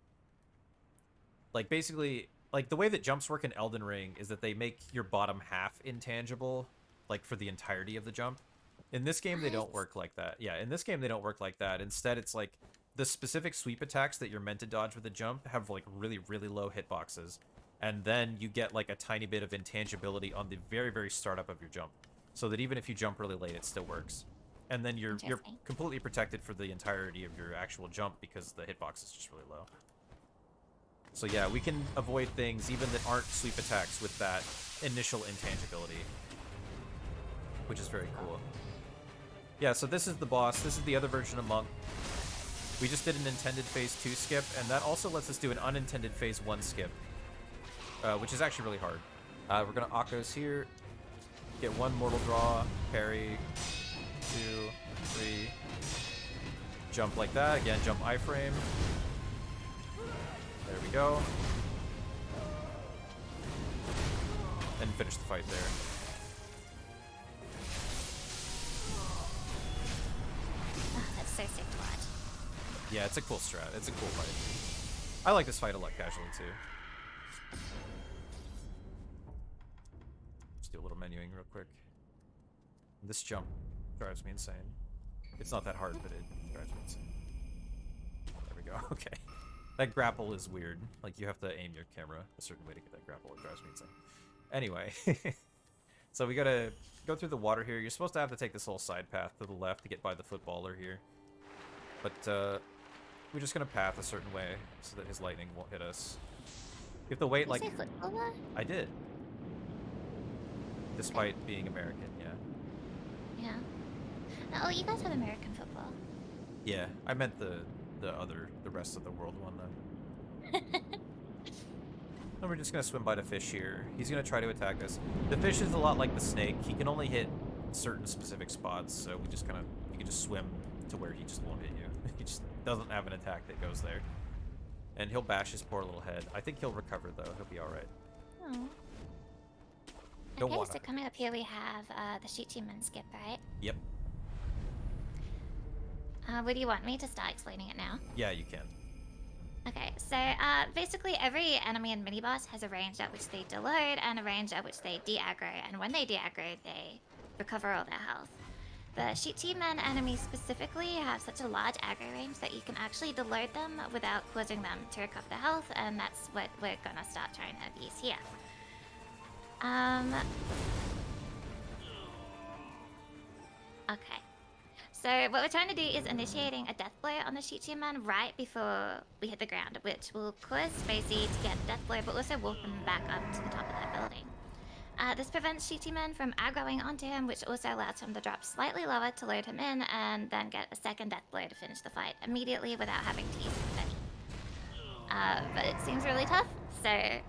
like, basically, like, the way that jumps work in Elden Ring is that they make your bottom half intangible, like, for the entirety of the jump. In this game, they don't work like that. Yeah, in this game, they don't work like that. Instead, it's like the specific sweep attacks that you're meant to dodge with a jump have like really, really low hitboxes. And then you get like a tiny bit of intangibility on the very, very startup of your jump. So that even if you jump really late, it still works. And then you're completely protected for the entirety of your actual jump because the hitbox is just really low. So yeah, we can avoid things even that aren't sweep attacks with that initial intangibility, which is very cool. Yeah, so this is the boss. This is the other version of Monk. We just did an intended phase 2 skip, and that also lets us do an unintended phase 1 skip, which is actually really hard. We're going to Akos here, get one mortal draw, parry, 2, 3, jump like that. Again, jump iframe. There we go. And finish the fight there. So sick to watch. Yeah, it's a cool strat. It's a cool fight. I like this fight a lot casually too. Just do a little menuing real quick. This jump drives me insane. It's not that hard, but it drives me insane. There we go. Okay. That grapple is weird. Like, you have to aim your camera a certain way to get that grapple. It drives me insane. Anyway. So we gotta go through the water here. You're supposed to have to take this little side path to the left to get by the footballer here. But, we're just gonna path a certain way so that his lightning won't hit us. You have to wait, like... Did you say footballer? I did. Despite being American, yeah. Yeah. Oh, you guys have American football. Yeah, I meant the rest of the world one, though. And we're just gonna swim by the fish here. He's gonna try to attack us. The fish is a lot like the snake. He can only hit certain specific spots, so we just you can just swim to where he just won't hit you. He just doesn't have an attack that goes there. And he'll bash his poor little head. I think he'll recover, though. He'll be alright. Oh. Don't Okay, wanna. so coming up here we have the shoot team and skip, right? Yep. Would you want me to start explaining it now? Yeah, you can. Okay, so basically every enemy and mini-boss has a range at which they deload and a range at which they de-aggro, and when they de-aggro, they recover all their health. the Shichi Men enemies specifically have such a large aggro range that you can actually deload them without causing them to recover their health, and that's what we're gonna start trying to abuse here. Okay. So what we're trying to do is initiating a death blow on the Shichi Man right before we hit the ground, which will cause Spacey to get death blow, but also warp him back up to the top of that building. This prevents Shichi Man from aggroing onto him, which also allows him to drop slightly lower to load him in, and then get a second death blow to finish the fight immediately without having to use confetti. But it seems really tough, so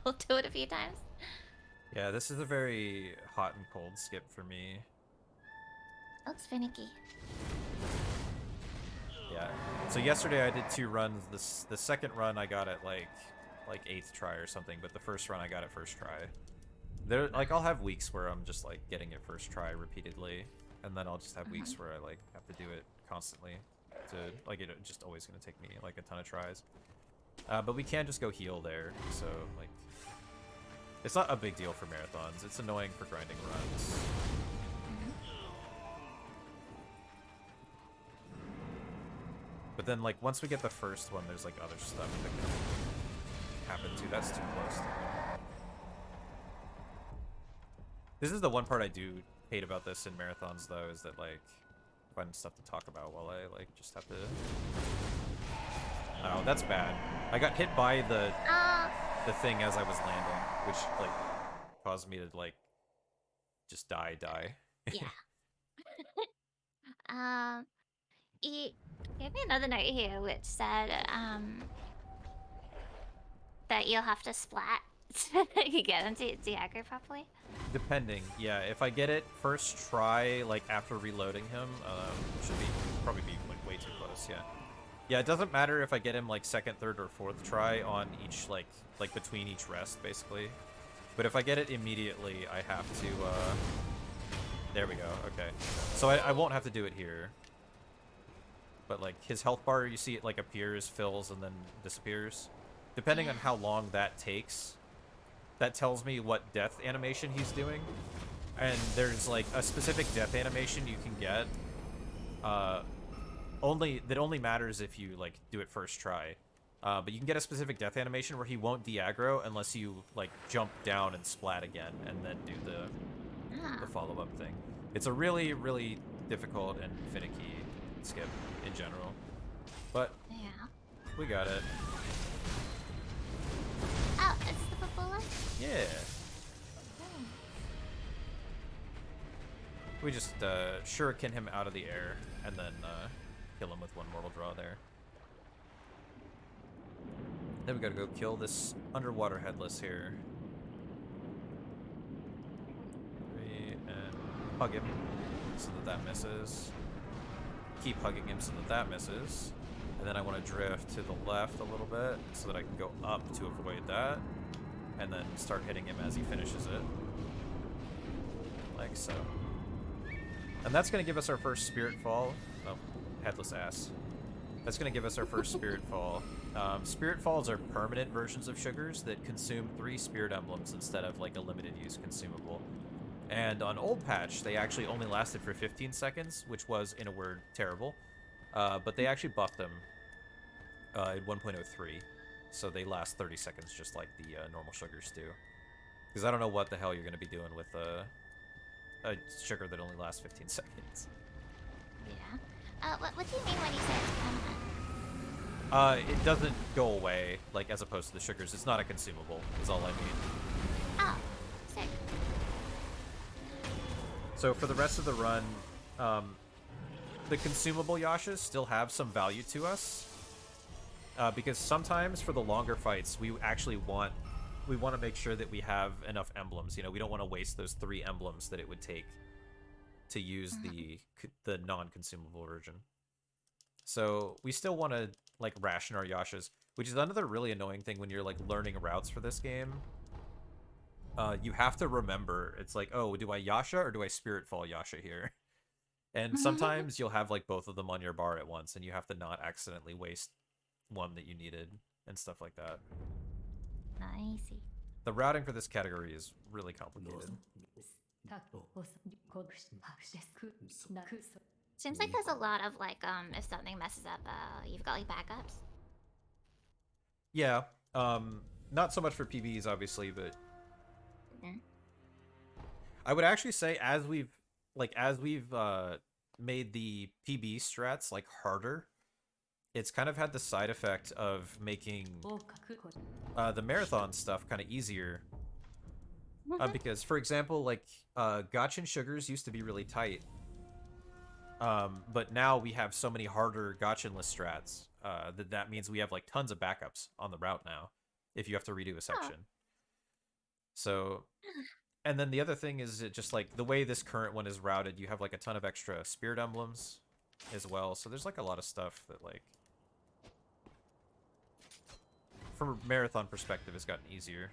we'll do it a few times. Yeah, this is a very hot and cold skip for me. Looks finicky. Yeah. So yesterday I did 2 runs. The second run I got it like 8th try or something, but the first run I got it first try. There, like, I'll have weeks where I'm just like getting it first try repeatedly, and then I'll just have weeks where I like have to do it constantly. To like, it's just always gonna take me like a ton of tries. But we can just go heal there, so like, it's not a big deal for marathons. It's annoying for grinding runs. But then, like, once we get the first one, there's, like, other stuff that can happen, too. That's too close. This is the one part I do hate about this in marathons, though, is that, like, finding stuff to talk about while I, like, just have to... Oh, that's bad. I got hit by the thing as I was landing, which, like, caused me to, like, just die. Yeah. He gave me another note here which said that you'll have to splat so that you get him to aggro properly. Depending, yeah. If I get it first try, like after reloading him, should probably be like way too close. Yeah, yeah. It doesn't matter if I get him like second, third, or fourth try on each like between each rest, basically. But if I get it immediately, I have to. There we go. Okay, so I won't have to do it here. But like his health bar, you see it like appears, fills, and then disappears. Depending on how long that takes, that tells me what death animation he's doing. And there's like a specific death animation you can get. That only matters if you like do it first try. But you can get a specific death animation where he won't de-aggro unless you like jump down and splat again and then do the follow-up thing. It's a really, really difficult and finicky skip in general. But Yeah. we got it. Oh, it's the footballer? Yeah. We just shuriken him out of the air and then kill him with one mortal draw there. Then we gotta go kill this underwater headless here. And hug him so that misses. Keep hugging him so that misses. And then I want to drift to the left a little bit so that I can go up to avoid that. And then start hitting him as he finishes it. Like so. And that's going to give us our first spirit fall. Oh, headless ass. That's going to give us our first spirit fall. Spirit falls are permanent versions of sugars that consume 3 spirit emblems instead of like a limited use consumable. And on Old Patch, they actually only lasted for 15 seconds, which was, in a word, terrible. But they actually buffed them in 1.03, so they last 30 seconds just like the normal sugars do. Because I don't know what the hell you're going to be doing with a sugar that only lasts 15 seconds. Yeah. What do you mean when you say it's permanent? It doesn't go away, like, as opposed to the sugars. It's not a consumable, is all I mean. Oh, sick. So for the rest of the run, the consumable Yashas still have some value to us. Because sometimes for the longer fights, we actually want to make sure that we have enough emblems. You know, we don't want to waste those 3 emblems that it would take to use the non-consumable version. So we still want to like ration our Yashas, which is another really annoying thing when you're like learning routes for this game. You have to remember, it's like, oh, do I Yasha or do I Spirit Fall Yasha here? And sometimes you'll have like both of them on your bar at once, and you have to not accidentally waste one that you needed and stuff like that. Nice. The routing for this category is really complicated. Seems like there's a lot of like if something messes up, you've got like backups. Yeah. Not so much for PBs, obviously, but I would actually say as we've made the PB strats like harder, it's kind of had the side effect of making the marathon stuff kind of easier. Because, for example, like gotcha sugars used to be really tight, but now we have so many harder gotcha-less strats that means we have like tons of backups on the route now if you have to redo a section. So, and then the other thing is it just like the way this current one is routed, you have like a ton of extra spirit emblems as well. So there's like a lot of stuff that like from a marathon perspective has gotten easier.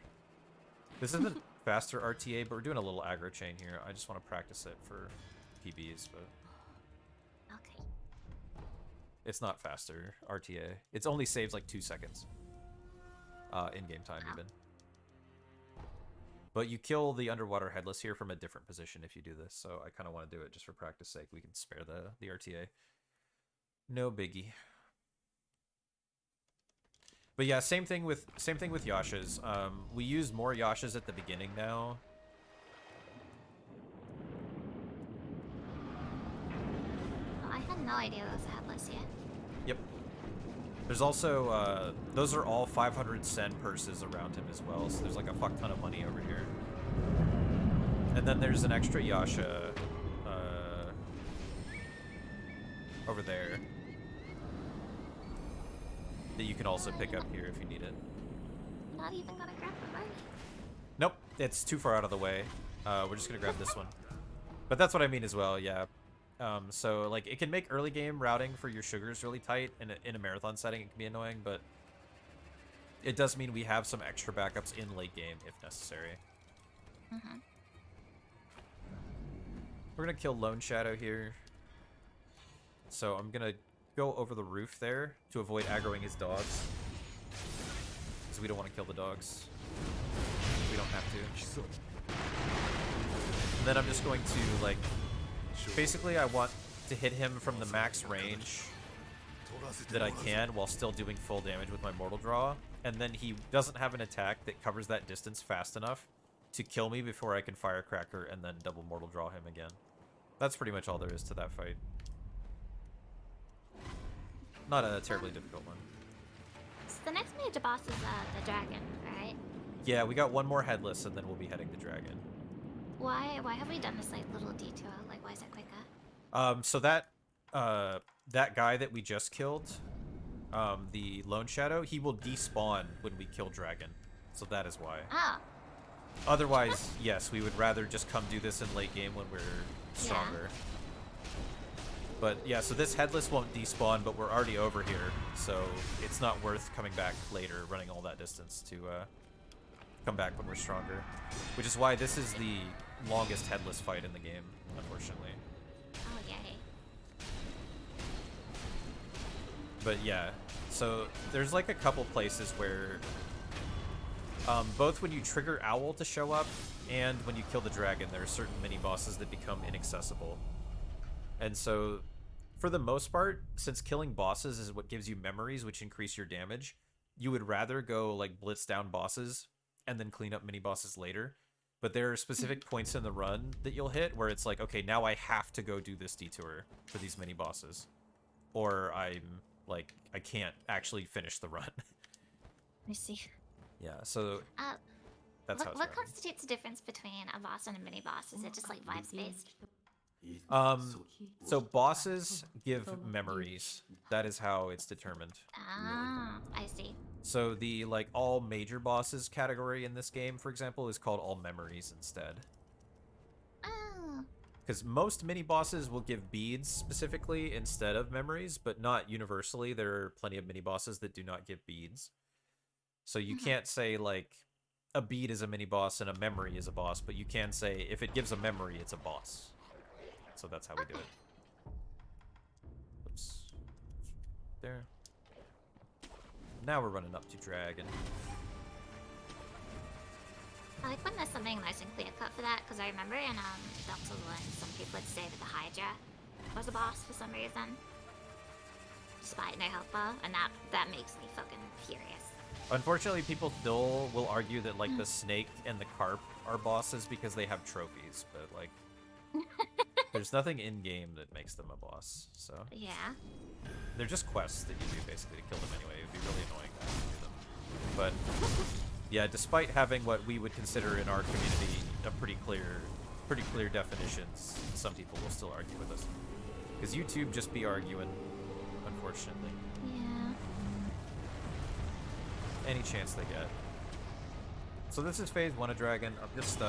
This isn't faster RTA, but we're doing a little aggro chain here. I just want to practice it for PBs, but Okay. it's not faster RTA. It's only saves like 2 seconds in-game time even. But you kill the underwater headless here from a different position if you do this, so I kind of want to do it just for practice sake. We can spare the RTA. No biggie. But yeah, same thing with Yashas. We use more Yashas at the beginning now. Oh, I had no idea those headless yet. Yep. There's also those are all 500 sen purses around him as well, so there's like a fuck ton of money over here. And then there's an extra Yasha over there that you can also pick up here if you need it. Not even gonna grab the money. Nope, it's too far out of the way. We're just gonna grab this one. But that's what I mean as well, yeah. So like it can make early game routing for your sugars really tight. In a marathon setting, it can be annoying, but it does mean we have some extra backups in late game if necessary. We're gonna kill Lone Shadow here. So I'm gonna go over the roof there to avoid aggroing his dogs. Because we don't want to kill the dogs. We don't have to. And then I'm just going to, like... Basically, I want to hit him from the max range that I can while still doing full damage with my Mortal Draw. And then he doesn't have an attack that covers that distance fast enough to kill me before I can Firecracker and then double Mortal Draw him again. That's pretty much all there is to that fight. Not a terribly difficult one. So the next major boss is the dragon, right? Yeah, we got one more headless, and then we'll be heading to dragon. Why have we done this like little detour? Like, why is it quicker? So that guy that we just killed, the Lone Shadow, he will despawn when we kill dragon. So that is why. Oh. Otherwise, yes, we would rather just come do this in late game when we're stronger. Yeah. But yeah, so this headless won't despawn, but we're already over here, so it's not worth coming back later, running all that distance to come back when we're stronger. Which is why this is the longest headless fight in the game, unfortunately. Oh, yay. But yeah, so there's like a couple places where both when you trigger Owl to show up and when you kill the dragon, there are certain mini-bosses that become inaccessible. And so, for the most part, since killing bosses is what gives you memories, which increase your damage, you would rather go, like, blitz down bosses and then clean up mini-bosses later. But there are specific points in the run that you'll hit where it's like, okay, now I have to go do this detour for these mini-bosses. Or I'm, like, I can't actually finish the run. I see. Yeah, so that's how it's What constitutes the difference between a boss and a mini-boss? Is it just, like, vibes-based? So bosses give memories. That is how it's determined. Ah, I see. So the like all major bosses category in this game, for example, is called all memories instead. Oh. Because most mini bosses will give beads specifically instead of memories, but not universally. There are plenty of mini bosses that do not give beads. So you can't say like a bead is a mini boss and a memory is a boss, but you can say if it gives a memory, it's a boss. So that's how we do it. Oops. There. Now we're running up to dragon. I like when there's something nice and clear cut for that, because I remember in Dark Souls 1, some people would say that the Hydra was a boss for some reason, despite no help bar, and that makes me fucking furious. Unfortunately, people still will argue that like the snake and the carp are bosses because they have trophies, but like there's nothing in game that makes them a boss. So Yeah. they're just quests that you do basically to kill them anyway. It would be really annoying not to do them. But yeah, despite having what we would consider in our community a pretty clear definitions, some people will still argue with us because YouTube just be arguing, unfortunately. Yeah. Any chance they get. So this is phase 1 of Dragon. I'm just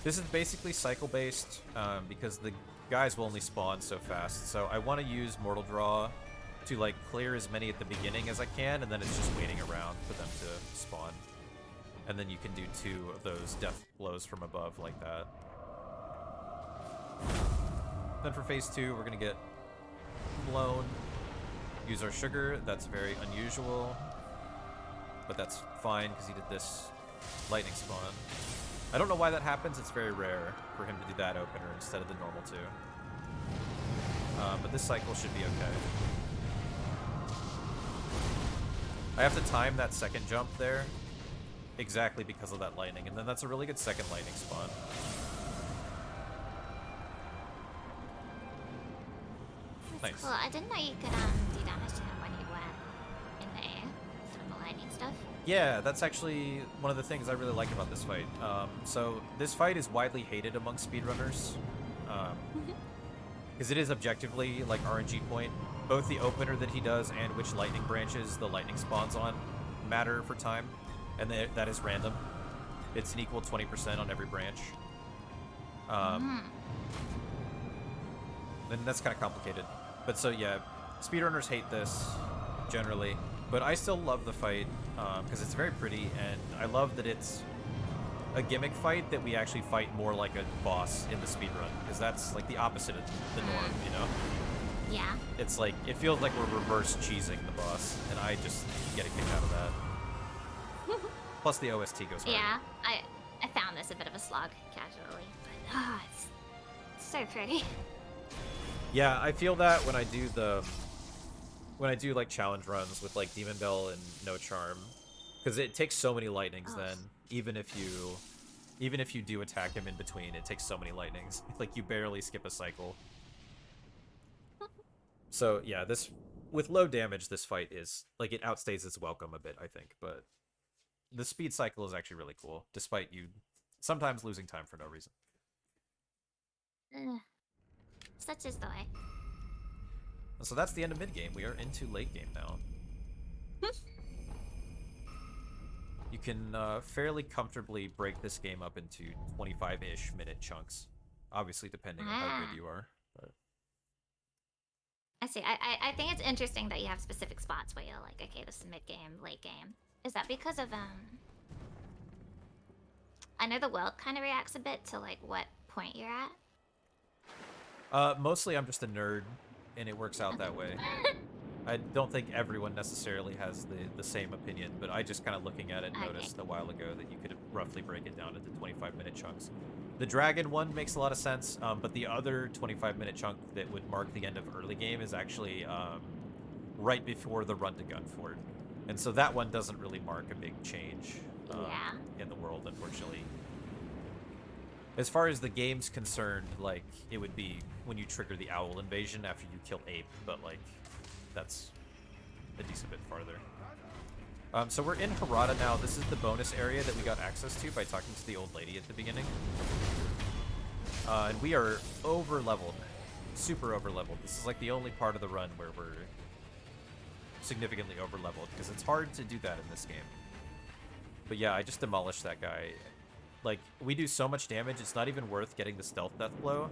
this is basically cycle based because the guys will only spawn so fast. So I want to use Mortal Draw to like clear as many at the beginning as I can, and then it's just waiting around for them to spawn. And then you can do 2 of those death blows from above like that. Then for phase 2, we're gonna get blown. Use our sugar. That's very unusual, but that's fine because he did this lightning spawn. I don't know why that happens. It's very rare for him to do that opener instead of the normal 2. But this cycle should be okay. I have to time that second jump there exactly because of that lightning, and then that's a really good second lightning spawn. That's Nice. cool. I didn't know you could do damage to him when you went in the air from the lightning stuff. Yeah, that's actually one of the things I really like about this fight. So this fight is widely hated among speedrunners because it is objectively like RNG point. Both the opener that he does and which lightning branches the lightning spawns on matter for time, and that is random. It's an equal 20% on every branch. And that's kind of complicated. But so yeah, speedrunners hate this generally, but I still love the fight because it's very pretty, and I love that it's a gimmick fight that we actually fight more like a boss in the speedrun, because that's like the opposite of the norm, you know? Yeah. It's like, it feels like we're reverse cheesing the boss, and I just get a kick out of that. Plus the OST goes hard. Yeah. I found this a bit of a slog casually, but it's so pretty. Yeah, I feel that when I do like challenge runs with like Demon Bell and No Charm, because it takes so many lightnings. Then even if you do attack him in between, it takes so many lightnings. Like you barely skip a cycle. So yeah, this with low damage, this fight is like it outstays its welcome a bit, I think. But the speed cycle is actually really cool, despite you sometimes losing time for no reason. Such is the way. So that's the end of mid game. We are into late game now. You can fairly comfortably break this game up into 25-ish minute chunks, obviously depending on how good you are. But I see. I think it's interesting that you have specific spots where you're like, okay, this is mid game, late game. Is that because of I know the world kind of reacts a bit to like what point you're at. Mostly I'm just a nerd, and it works out that way. I don't think everyone necessarily has the same opinion, but I just kind of looking at it noticed a while ago that you could roughly break it down into 25-minute chunks. The dragon one makes a lot of sense, but the other 25-minute chunk that would mark the end of early game is actually right before the run to Gunfort. And so that one doesn't really mark a big change in the world, unfortunately. As far as the game's concerned, like, it would be when you trigger the owl invasion after you kill Ape, but, like, that's a decent bit farther. So we're in Harada now. This is the bonus area that we got access to by talking to the old lady at the beginning. And we are over-leveled. Super over-leveled. This is, like, the only part of the run where we're significantly over-leveled, because it's hard to do that in this game. But yeah, I just demolished that guy. Like, we do so much damage, it's not even worth getting the stealth death blow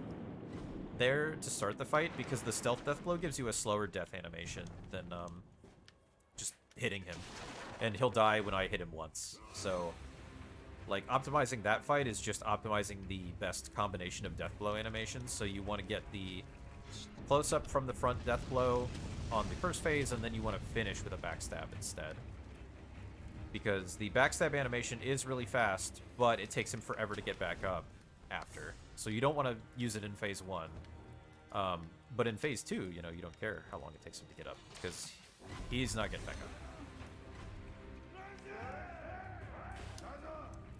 there to start the fight, because the stealth death blow gives you a slower death animation than just hitting him. And he'll die when I hit him once. So, like, optimizing that fight is just optimizing the best combination of death blow animations. So you want to get the close-up from the front death blow on the first phase, and then you want to finish with a backstab instead. because the backstab animation is really fast, but it takes him forever to get back up after. So you don't want to use it in phase 1. But in phase 2, you know, you don't care how long it takes him to get up, because he's not getting back up.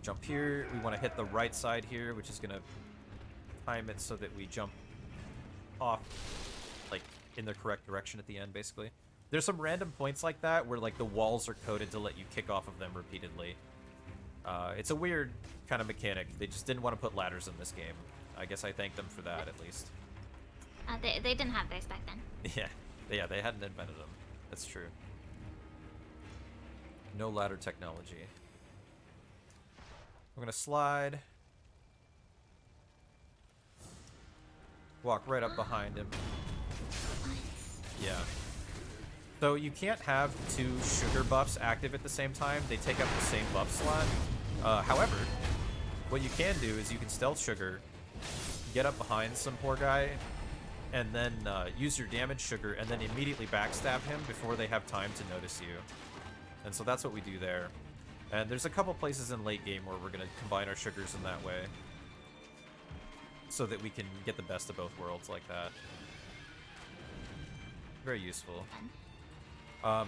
Jump here. We want to hit the right side here, which is going to time it so that we jump off, like, in the correct direction at the end, basically. There's some random points like that where, like, the walls are coded to let you kick off of them repeatedly. It's a weird kind of mechanic. They just didn't want to put ladders in this game. I guess I thank them for that, at least. They didn't have those back then. Yeah, they hadn't invented them. That's true. No ladder technology. We're gonna slide. Walk right up behind him. Nice. Yeah. So you can't have 2 sugar buffs active at the same time. They take up the same buff slot. However, what you can do is you can stealth sugar, get up behind some poor guy, and then use your damage sugar, and then immediately backstab him before they have time to notice you. And so that's what we do there. And there's a couple places in late game where we're going to combine our sugars in that way, so that we can get the best of both worlds like that. Very useful.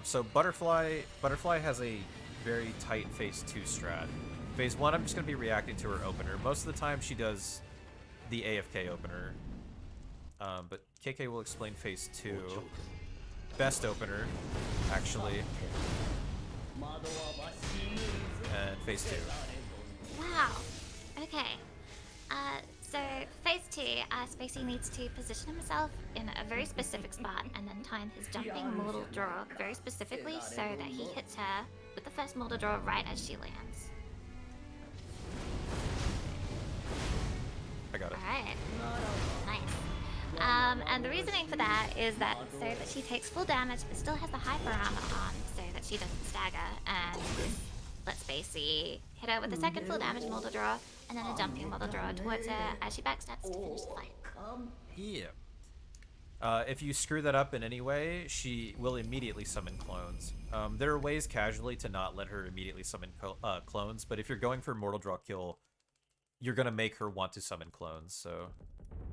So Butterfly has a very tight phase 2 strat. Phase 1, I'm just going to be reacting to her opener. Most of the time she does the AFK opener. But KK will explain phase 2. Best opener, actually. And phase 2. Wow. Okay. So phase 2, Spacey needs to position himself in a very specific spot and then time his jumping mortal draw very specifically so that he hits her with the first mortal draw right as she lands. I got it. Alright. Nice. And the reasoning for that is that so that she takes full damage but still has the hyper armor on so that she doesn't stagger, and lets Spacey hit her with a second full damage mortal draw and then a jumping mortal draw towards her as she backstabs to finish the fight. Yeah. If you screw that up in any way, she will immediately summon clones. There are ways casually to not let her immediately summon clones, but if you're going for mortal draw kill, you're going to make her want to summon clones, so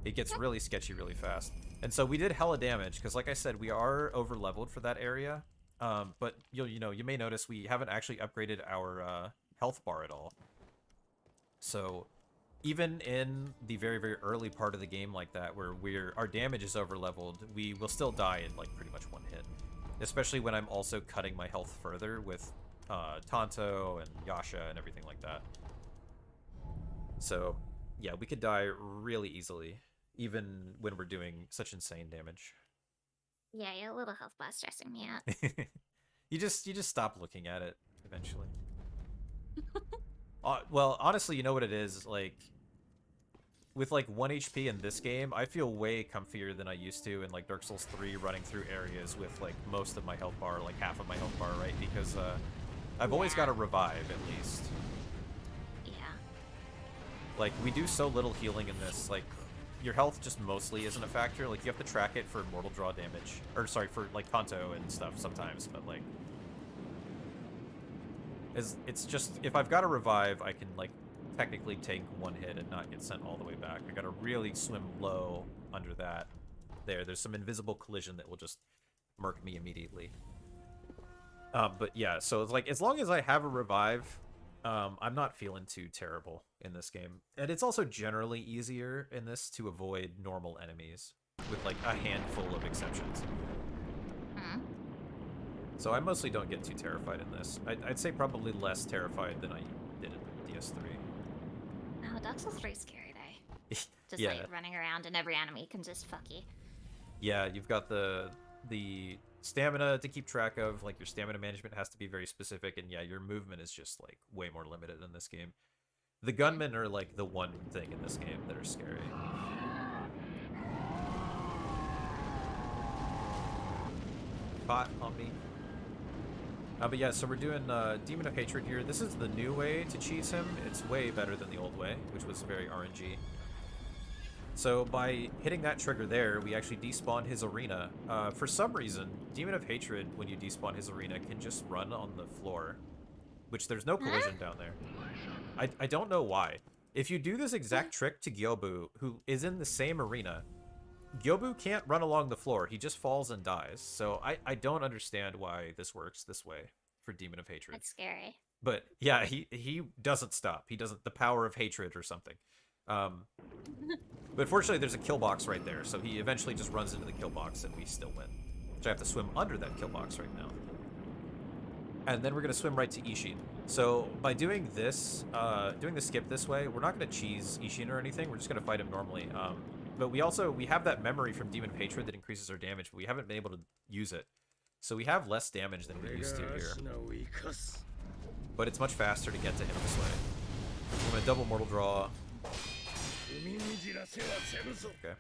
it gets really sketchy really fast. And so we did hella damage, because like I said, we are over-leveled for that area, but you may notice we haven't actually upgraded our health bar at all. So even in the very, very early part of the game like that, where our damage is over-leveled, we will still die in like pretty much one hit. Especially when I'm also cutting my health further with Tonto and Yasha and everything like that. So, yeah, we could die really easily, even when we're doing such insane damage. Yeah, your little health bar stressing me out. You just stop looking at it eventually. Well, honestly, you know what it is? Like, with like 1 HP in this game, I feel way comfier than I used to in like Dark Souls 3 running through areas with like most of my health bar, like half of my health bar, right? Because I've always got to revive at least. Yeah. Like, we do so little healing in this, like, your health just mostly isn't a factor. Like, you have to track it for mortal draw damage. Or, sorry, for, like, Tonto and stuff sometimes, but, like... It's just, if I've got to revive, I can, like, technically take one hit and not get sent all the way back. I gotta really swim low under that. There's some invisible collision that will just murk me immediately. But yeah, so it's like, as long as I have a revive... I'm not feeling too terrible in this game. And it's also generally easier in this to avoid normal enemies, with like a handful of exceptions. So I mostly don't get too terrified in this. I'd say probably less terrified than I did in DS3. Oh, Dark Souls 3 is scary though. Just Yeah. like running around and every enemy can just fuck you. Yeah, you've got the stamina to keep track of. Like, your stamina management has to be very specific, and yeah, your movement is just like way more limited in this game. The gunmen are like the one thing in this game that are scary. Bot on me. But yeah, so we're doing Demon of Hatred here. This is the new way to cheese him. It's way better than the old way, which was very RNG. So by hitting that trigger there, we actually despawn his arena. For some reason, Demon of Hatred, when you despawn his arena, can just run on the floor. which there's no collision down there. I don't know why. If you do this exact trick to Gyobu, who is in the same arena, Gyobu can't run along the floor. He just falls and dies. So I don't understand why this works this way for Demon of Hatred. That's scary. But yeah, he doesn't stop. He doesn't. The power of hatred or something. But fortunately, there's a kill box right there, so he eventually just runs into the kill box, and we still win. So I have to swim under that kill box right now. And then we're gonna swim right to Ishin. So by doing this, doing the skip this way, we're not gonna cheese Ishin or anything. We're just gonna fight him normally. But we have that memory from Demon of Hatred that increases our damage, but we haven't been able to use it. So we have less damage than we used to here. But it's much faster to get to him this way. I'm gonna double mortal draw. Okay.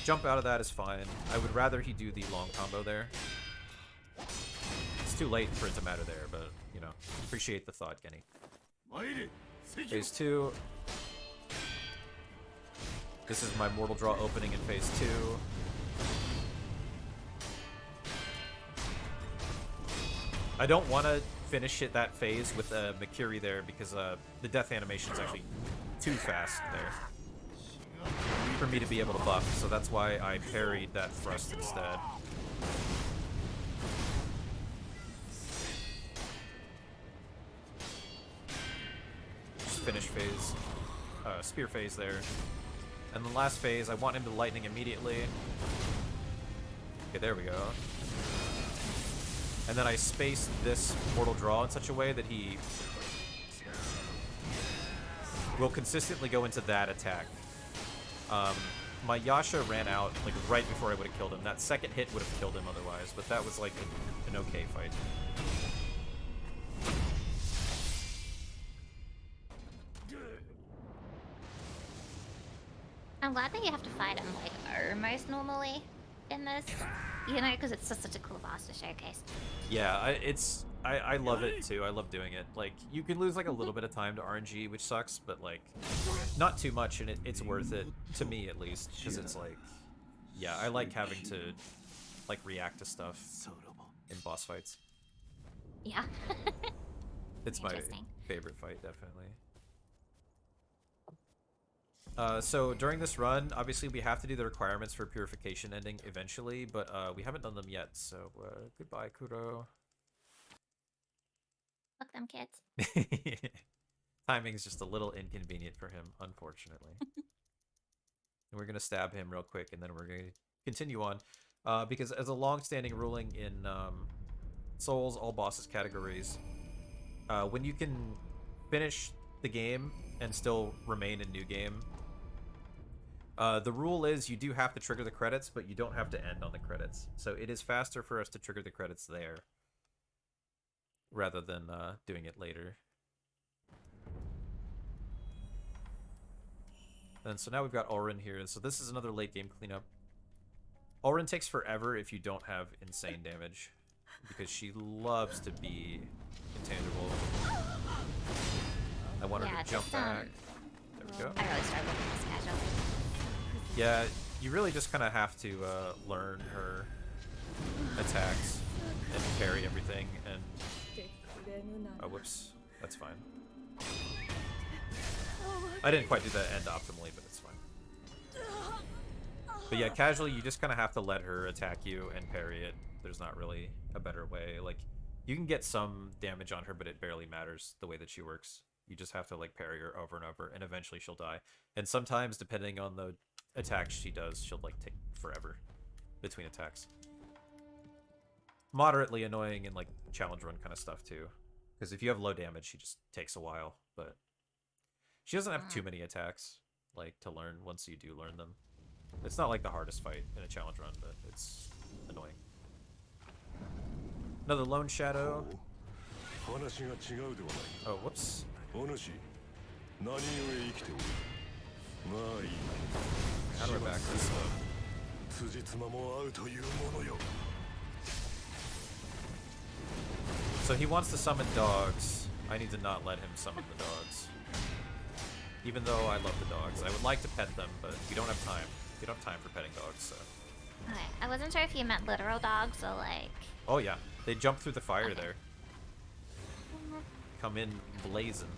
Jump out of that is fine. I would rather he do the long combo there. It's too late for it to matter there, but, you know, appreciate the thought, Genny. Phase 2. This is my mortal draw opening in phase 2. I don't want to finish it that phase with Makiri there because the death animation is actually too fast there for me to be able to buff, so that's why I parried that thrust instead. Just finish phase, spear phase there. And the last phase, I want him to lightning immediately. Okay, there we go. And then I spaced this mortal draw in such a way that he will consistently go into that attack. My Yasha ran out like right before I would have killed him. That second hit would have killed him otherwise, but that was like an okay fight. I'm glad that you have to fight him like almost normally in this, you know, because it's just such a cool boss to showcase. Yeah, I love it too. I love doing it. Like, you can lose like a little bit of time to RNG, which sucks, but like not too much, and it's worth it to me at least, because it's like, yeah, I like having to like react to stuff in boss fights. Yeah. It's my favorite fight, definitely. So during this run, obviously we have to do the requirements for purification ending eventually, but we haven't done them yet, so goodbye, Kuro. Fuck them kids. Timing's just a little inconvenient for him, unfortunately. And we're going to stab him real quick, and then we're going to continue on. Because as a long-standing ruling in Souls, all bosses categories, when you can finish the game and still remain in New Game, the rule is you do have to trigger the credits, but you don't have to end on the credits. So it is faster for us to trigger the credits there, rather than doing it later. And so now we've got Auron here, so this is another late game cleanup. Auron takes forever if you don't have insane damage, because she loves to be intangible. I want her to jump back. There we go. I really struggle with this casual. Yeah, you really just kind of have to learn her attacks and parry everything, and oh, whoops. That's fine. I didn't quite do that end optimally, but it's fine. But yeah, casually, you just kind of have to let her attack you and parry it. There's not really a better way. Like, you can get some damage on her, but it barely matters the way that she works. You just have to, like, parry her over and over, and eventually she'll die. And sometimes, depending on the attacks she does, she'll, like, take forever between attacks. Moderately annoying in, like, challenge run kind of stuff, too. Because if you have low damage, she just takes a while, but she doesn't have too many attacks, like, to learn once you do learn them. It's not like the hardest fight in a challenge run, but it's annoying. Another Lone Shadow. Oh, whoops. How do I back this up? So he wants to summon dogs. I need to not let him summon the dogs. Even though I love the dogs. I would like to pet them, but we don't have time. We don't have time for petting dogs, so... Okay, I wasn't sure if you meant literal dogs or like... Oh yeah, they jump through the fire there. come in blazing.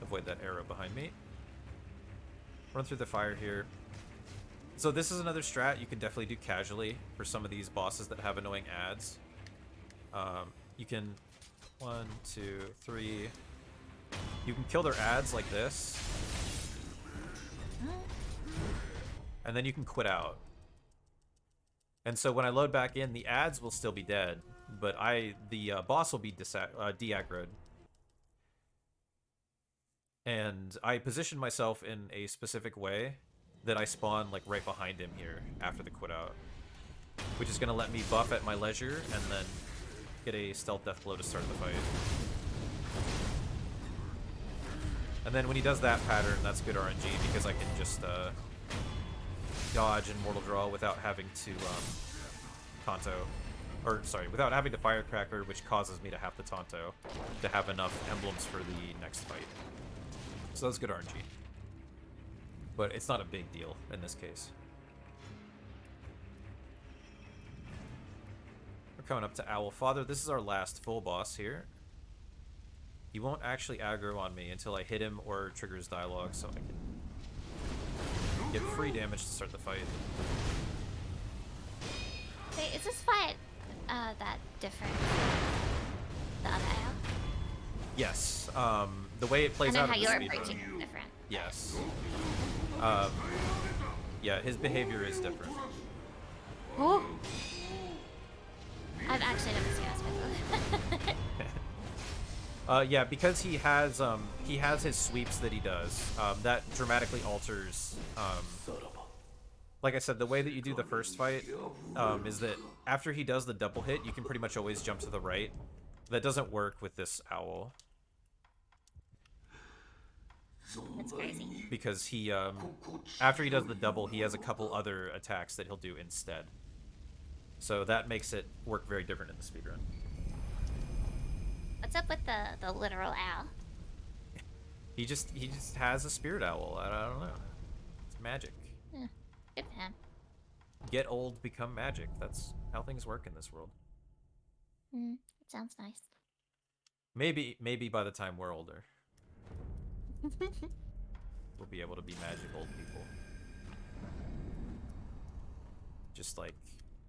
Avoid that arrow behind me. Run through the fire here. So this is another strat you can definitely do casually for some of these bosses that have annoying ads. You can 1, 2, 3. You can kill their ads like this, and then you can quit out. And so when I load back in, the ads will still be dead, but the boss will be de-aggroed. And I position myself in a specific way that I spawn like right behind him here after the quit out, which is gonna let me buff at my leisure and then get a stealth death blow to start the fight. And then when he does that pattern, that's good RNG because I can just dodge and mortal draw without having to Tonto, or sorry, without having to Firecracker, which causes me to have to Tonto to have enough emblems for the next fight. So that's good RNG. But it's not a big deal in this case. We're coming up to Owl Father. This is our last full boss here. He won't actually aggro on me until I hit him or triggers dialogue, so I can get free damage to start the fight. Wait, is this fight that different from the other AL? Yes. The way it plays I know out how in the you're speedrun. approaching it different. Yes. Yeah, his behavior is different. Oh! I've actually never seen this before. Yeah, because he has his sweeps that he does. That dramatically alters. Like I said, the way that you do the first fight is that after he does the double hit, you can pretty much always jump to the right. That doesn't work with this owl. That's crazy. Because he, after he does the double, he has a couple other attacks that he'll do instead. So that makes it work very different in the speedrun. What's up with the literal owl? He just has a spirit owl. I don't know. It's magic. Yeah, good for him. Get old, become magic. That's how things work in this world. It sounds nice. Maybe by the time we're older, we'll be able to be magic old people. Just like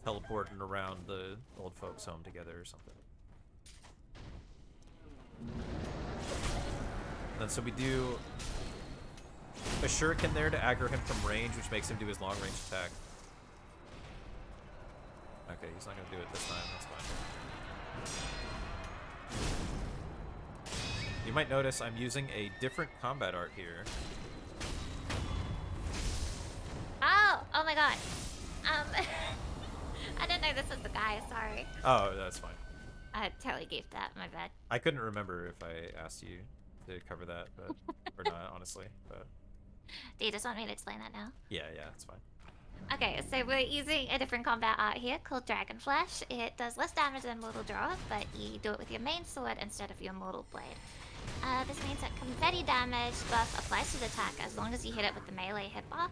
teleporting around the old folks' home together or something. And so we do a shuriken there to aggro him from range, which makes him do his long range attack. Okay, he's not going to do it this time. That's fine. You might notice I'm using a different combat art here. Oh my god. I didn't know this was the guy, sorry. Oh, that's fine. I totally gave that, my bad. I couldn't remember if I asked you to cover that, but or not, honestly. But Do you just want me to explain that now? yeah, it's fine. Okay, so we're using a different combat art here called Dragon Flash. It does less damage than Mortal Draw, but you do it with your main sword instead of your Mortal Blade. This means that confetti damage buff applies to the attack as long as you hit it with the melee hitbox.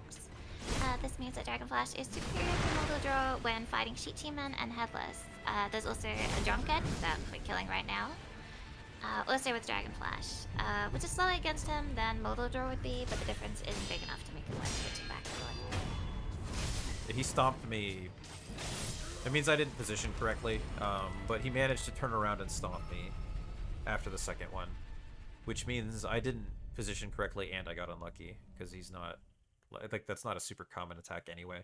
This means that Dragon Flash is superior to Mortal Draw when fighting Sheet Team Men and Headless. There's also a Drunkard that we're killing right now. Also with Dragon Flash, which is slower against him than Mortal Draw would be, but the difference isn't big enough to make it worth switching back and forth. He stomped me. It means I didn't position correctly, but he managed to turn around and stomp me after the second one, which means I didn't position correctly and I got unlucky because he's not, like, that's not a super common attack anyway.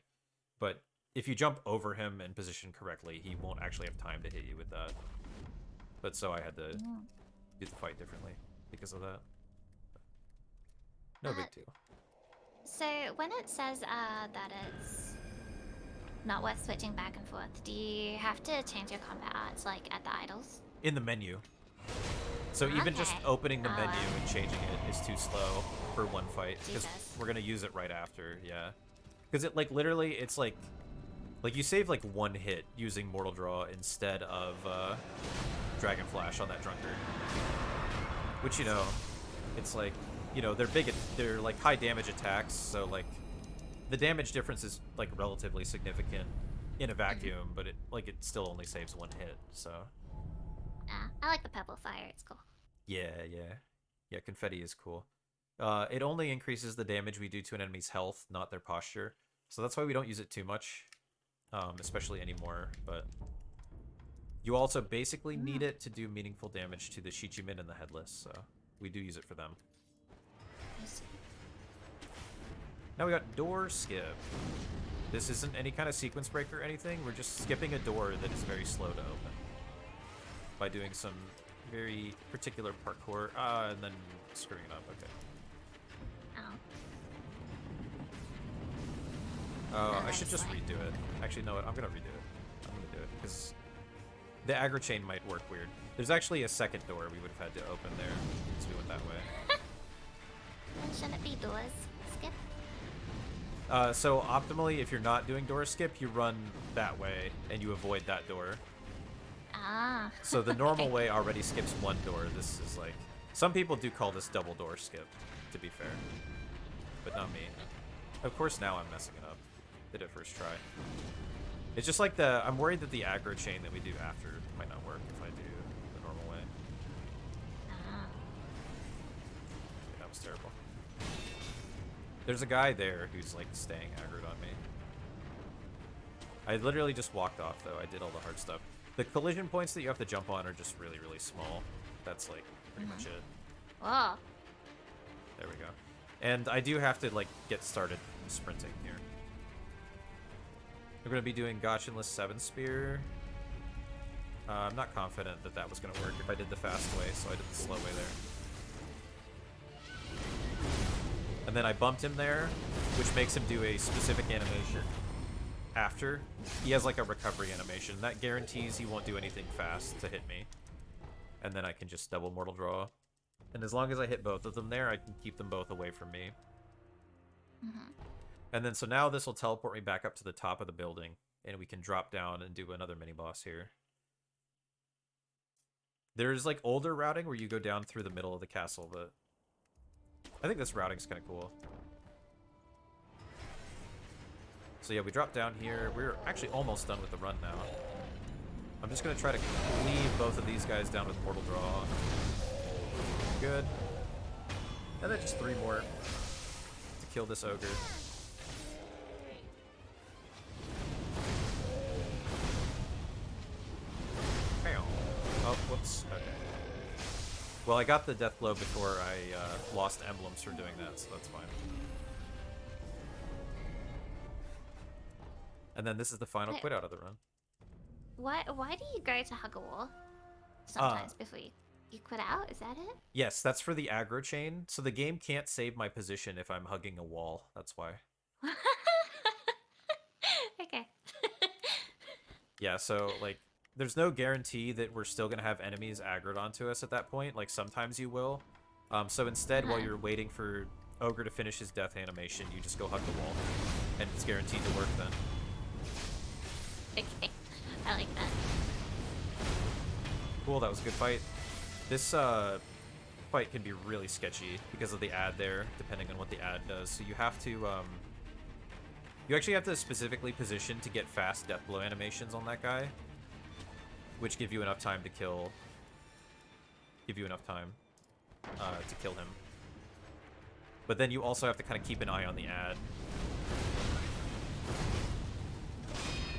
But if you jump over him and position correctly, he won't actually have time to hit you with that. But so I had to do the fight differently because of that. No big deal. So when it says that it's not worth switching back and forth, do you have to change your combat arts like at the idols? In the menu. So even just Okay. opening the menu and changing it is too slow for one fight because Jesus. we're gonna use it right after. Yeah, because it like literally it's like you save like one hit using Mortal Draw instead of Dragon Flash on that drunkard, which, you know, it's like, you know, they're like high damage attacks, so like the damage difference is like relatively significant, in a vacuum, but it still only saves one hit. So I like the purple fire. It's cool. yeah, confetti is cool. It only increases the damage we do to an enemy's health, not their posture. So that's why we don't use it too much, especially anymore. But you also basically need it to do meaningful damage to the Shichimin and the Headless, so we do use it for them. Now we got door skip. This isn't any kind of sequence break or anything. We're just skipping a door that is very slow to open by doing some very particular parkour, and then screwing it up. Okay. Oh. I should just redo it. Actually, no, I'm gonna redo it. I'm gonna do it because the aggro chain might work weird. There's actually a second door we would have had to open there, so we went that way. Then shouldn't it be doors? Skip? So optimally, if you're not doing door skip, you run that way and you avoid that door. Ah. So the normal way already skips one door. This is like, some people do call this double door skip, to be fair, but not me. Of course, now I'm messing it up. Did it first try. It's just like I'm worried that the aggro chain that we do after might not work if I do the normal way. Ah. Okay, that was terrible. There's a guy there who's like staying aggroed on me. I literally just walked off though. I did all the hard stuff. The collision points that you have to jump on are just really, really small. That's like pretty much it. Whoa. There we go. And I do have to like get started sprinting here. We're going to be doing Gotchinless 7 Spear. I'm not confident that that was going to work if I did the fast way, so I did the slow way there. And then I bumped him there, which makes him do a specific animation after. He has like a recovery animation. That guarantees he won't do anything fast to hit me. And then I can just double Mortal Draw. And as long as I hit both of them there, I can keep them both away from me. And then so now this will teleport me back up to the top of the building, and we can drop down and do another mini-boss here. There's like older routing where you go down through the middle of the castle, but I think this routing's kind of cool. So yeah, we drop down here. We're actually almost done with the run now. I'm just going to try to leave both of these guys down with Mortal Draw. Good. And then just 3 more to kill this ogre. Oh, whoops. Okay. Well, I got the death blow before I lost emblems for doing that, so that's fine. And then this is the final quit out of the run. Why do you go to hug a wall sometimes before you quit out? Is that it? Yes, that's for the aggro chain. So the game can't save my position if I'm hugging a wall. That's why. Okay. Yeah, so like there's no guarantee that we're still going to have enemies aggroed onto us at that point. Like, sometimes you will. So instead, while you're waiting for Ogre to finish his death animation, you just go hug the wall. And it's guaranteed to work then. Okay. I like that. Cool, that was a good fight. This fight can be really sketchy because of the ad there, depending on what the ad does. So you have to... you actually have to specifically position to get fast death blow animations on that guy, which give you enough time to kill. To kill him. But then you also have to kind of keep an eye on the ad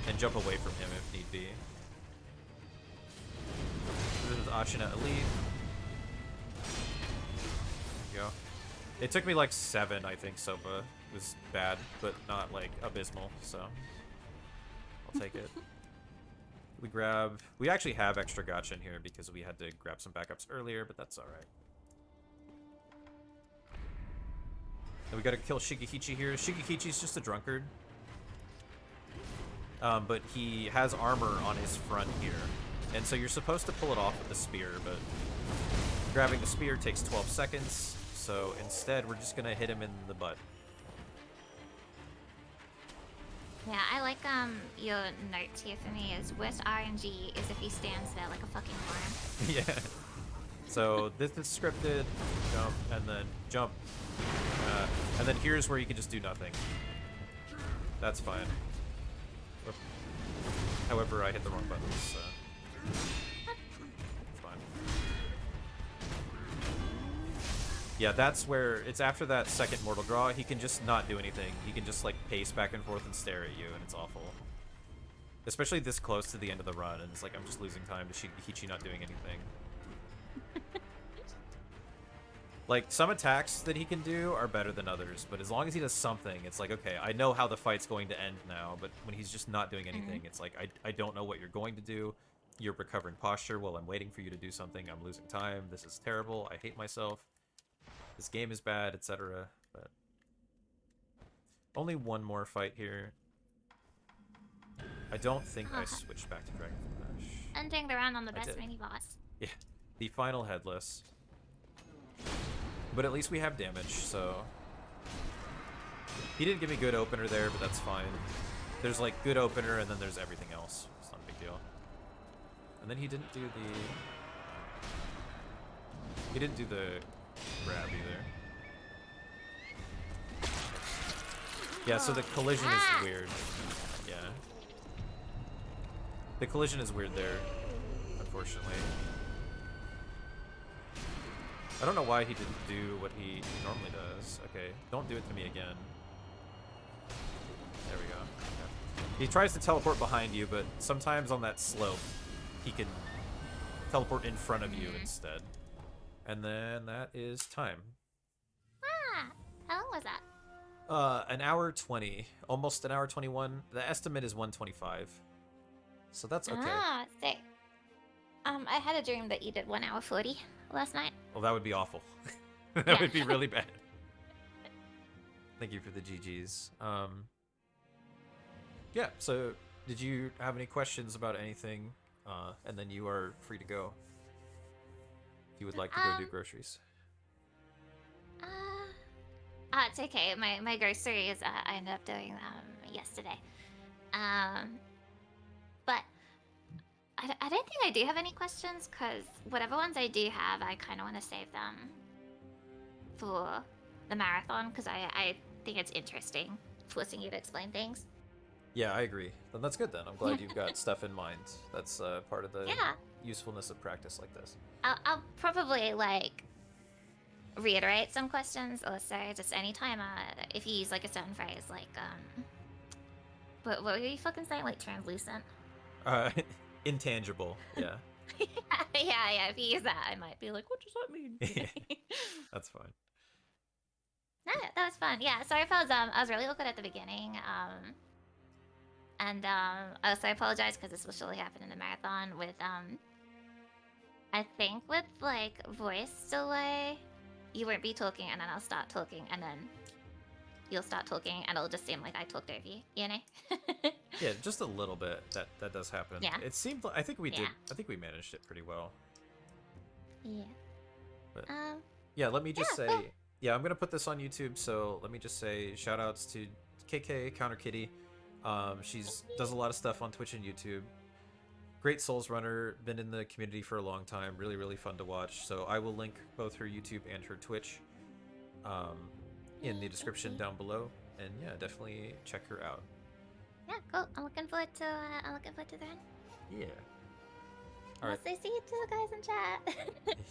and jump away from him if need be. This is Ashina Elite. There you go. It took me like 7, I think, Sopa. It was bad, but not like abysmal, so I'll take it. We actually have extra gacha in here because we had to grab some backups earlier, but that's alright. And we gotta kill Shigekichi here. Shigekichi's just a drunkard. But he has armor on his front here. And so you're supposed to pull it off with the spear, but grabbing the spear takes 12 seconds. So instead, we're just gonna hit him in the butt. Yeah, I like your note here for me is worst RNG is if he stands there like a fucking worm. Yeah. So this is scripted, jump, and then jump. And then here's where you can just do nothing. That's fine. However, I hit the wrong buttons, so... Fine. Yeah, that's where... It's after that second mortal draw, he can just not do anything. He can just, like, pace back and forth and stare at you, and it's awful. Especially this close to the end of the run, and it's like, I'm just losing time to Hichi not doing anything. Like, some attacks that he can do are better than others, but as long as he does something, it's like, okay, I know how the fight's going to end now, but when he's just not doing anything, it's like, I don't know what you're going to do. You're recovering posture while I'm waiting for you to do something. I'm losing time. This is terrible. I hate myself. This game is bad, etc. But only one more fight here. I don't think I switched back to Dragon Flash. Ending the round on the best mini-boss. Yeah, the final headless. But at least we have damage, so... He didn't give me good opener there, but that's fine. There's, like, good opener, and then there's everything else. It's not a big deal. And then he didn't do the... He didn't do the grab either. Yeah, so the collision is weird. Yeah. The collision is weird there, unfortunately. I don't know why he didn't do what he normally does. Okay, don't do it to me again. There we go. Okay. He tries to teleport behind you, but sometimes on that slope, he can teleport in front of you instead. And then that is time. Ah, how long was that? An hour 20, almost an hour 21. The estimate is 125. So that's okay. Ah, sick. I had a dream that you did 1 hour 40 last night. Well, that would be awful. That would be really bad. Thank you for the GGs. Yeah, so did you have any questions about anything? And then you are free to go. If you would like to go do groceries. It's okay. My groceries, I ended up doing them yesterday. But I don't think I do have any questions, because whatever ones I do have, I kind of want to save them for the marathon, because I think it's interesting forcing you to explain things. Yeah, I agree. Then that's good then. I'm glad you've got stuff in mind. That's part of the usefulness of practice like this. I'll probably, like, reiterate some questions also, just anytime, if you use, like, a certain phrase, like, what were you fucking saying? Like, translucent? Intangible, yeah. yeah, if you use that, I might be like, what does that mean? That's fine. No, that was fun. Yeah, sorry if I was really awkward at the beginning. And I also apologize because this will surely happen in the marathon with, I think with, like, voice delay, you won't be talking and then I'll start talking and then you'll start talking and it'll just seem like I talked over you, you know? Yeah, just a little bit. That does happen. Yeah. It seemed like, I think we did. I think we managed it pretty well. Yeah. But, yeah, let me just say, cool. yeah, I'm gonna put this on YouTube, so let me just say shout outs to KounterKitty. She's does a lot of stuff on Twitch and YouTube. Great Souls runner, been in the community for a long time, really, really fun to watch. So I will link both her YouTube and her Twitch in the description down below. And yeah, definitely check her out. Yeah, cool. I'm looking forward to the end. Yeah. All right. I'll say see you to the guys in chat.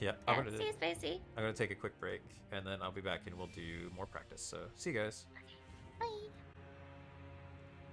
Yeah, See you, Spacey. I'm gonna take a quick break, and then I'll be back and we'll do more practice. So see you guys. Bye.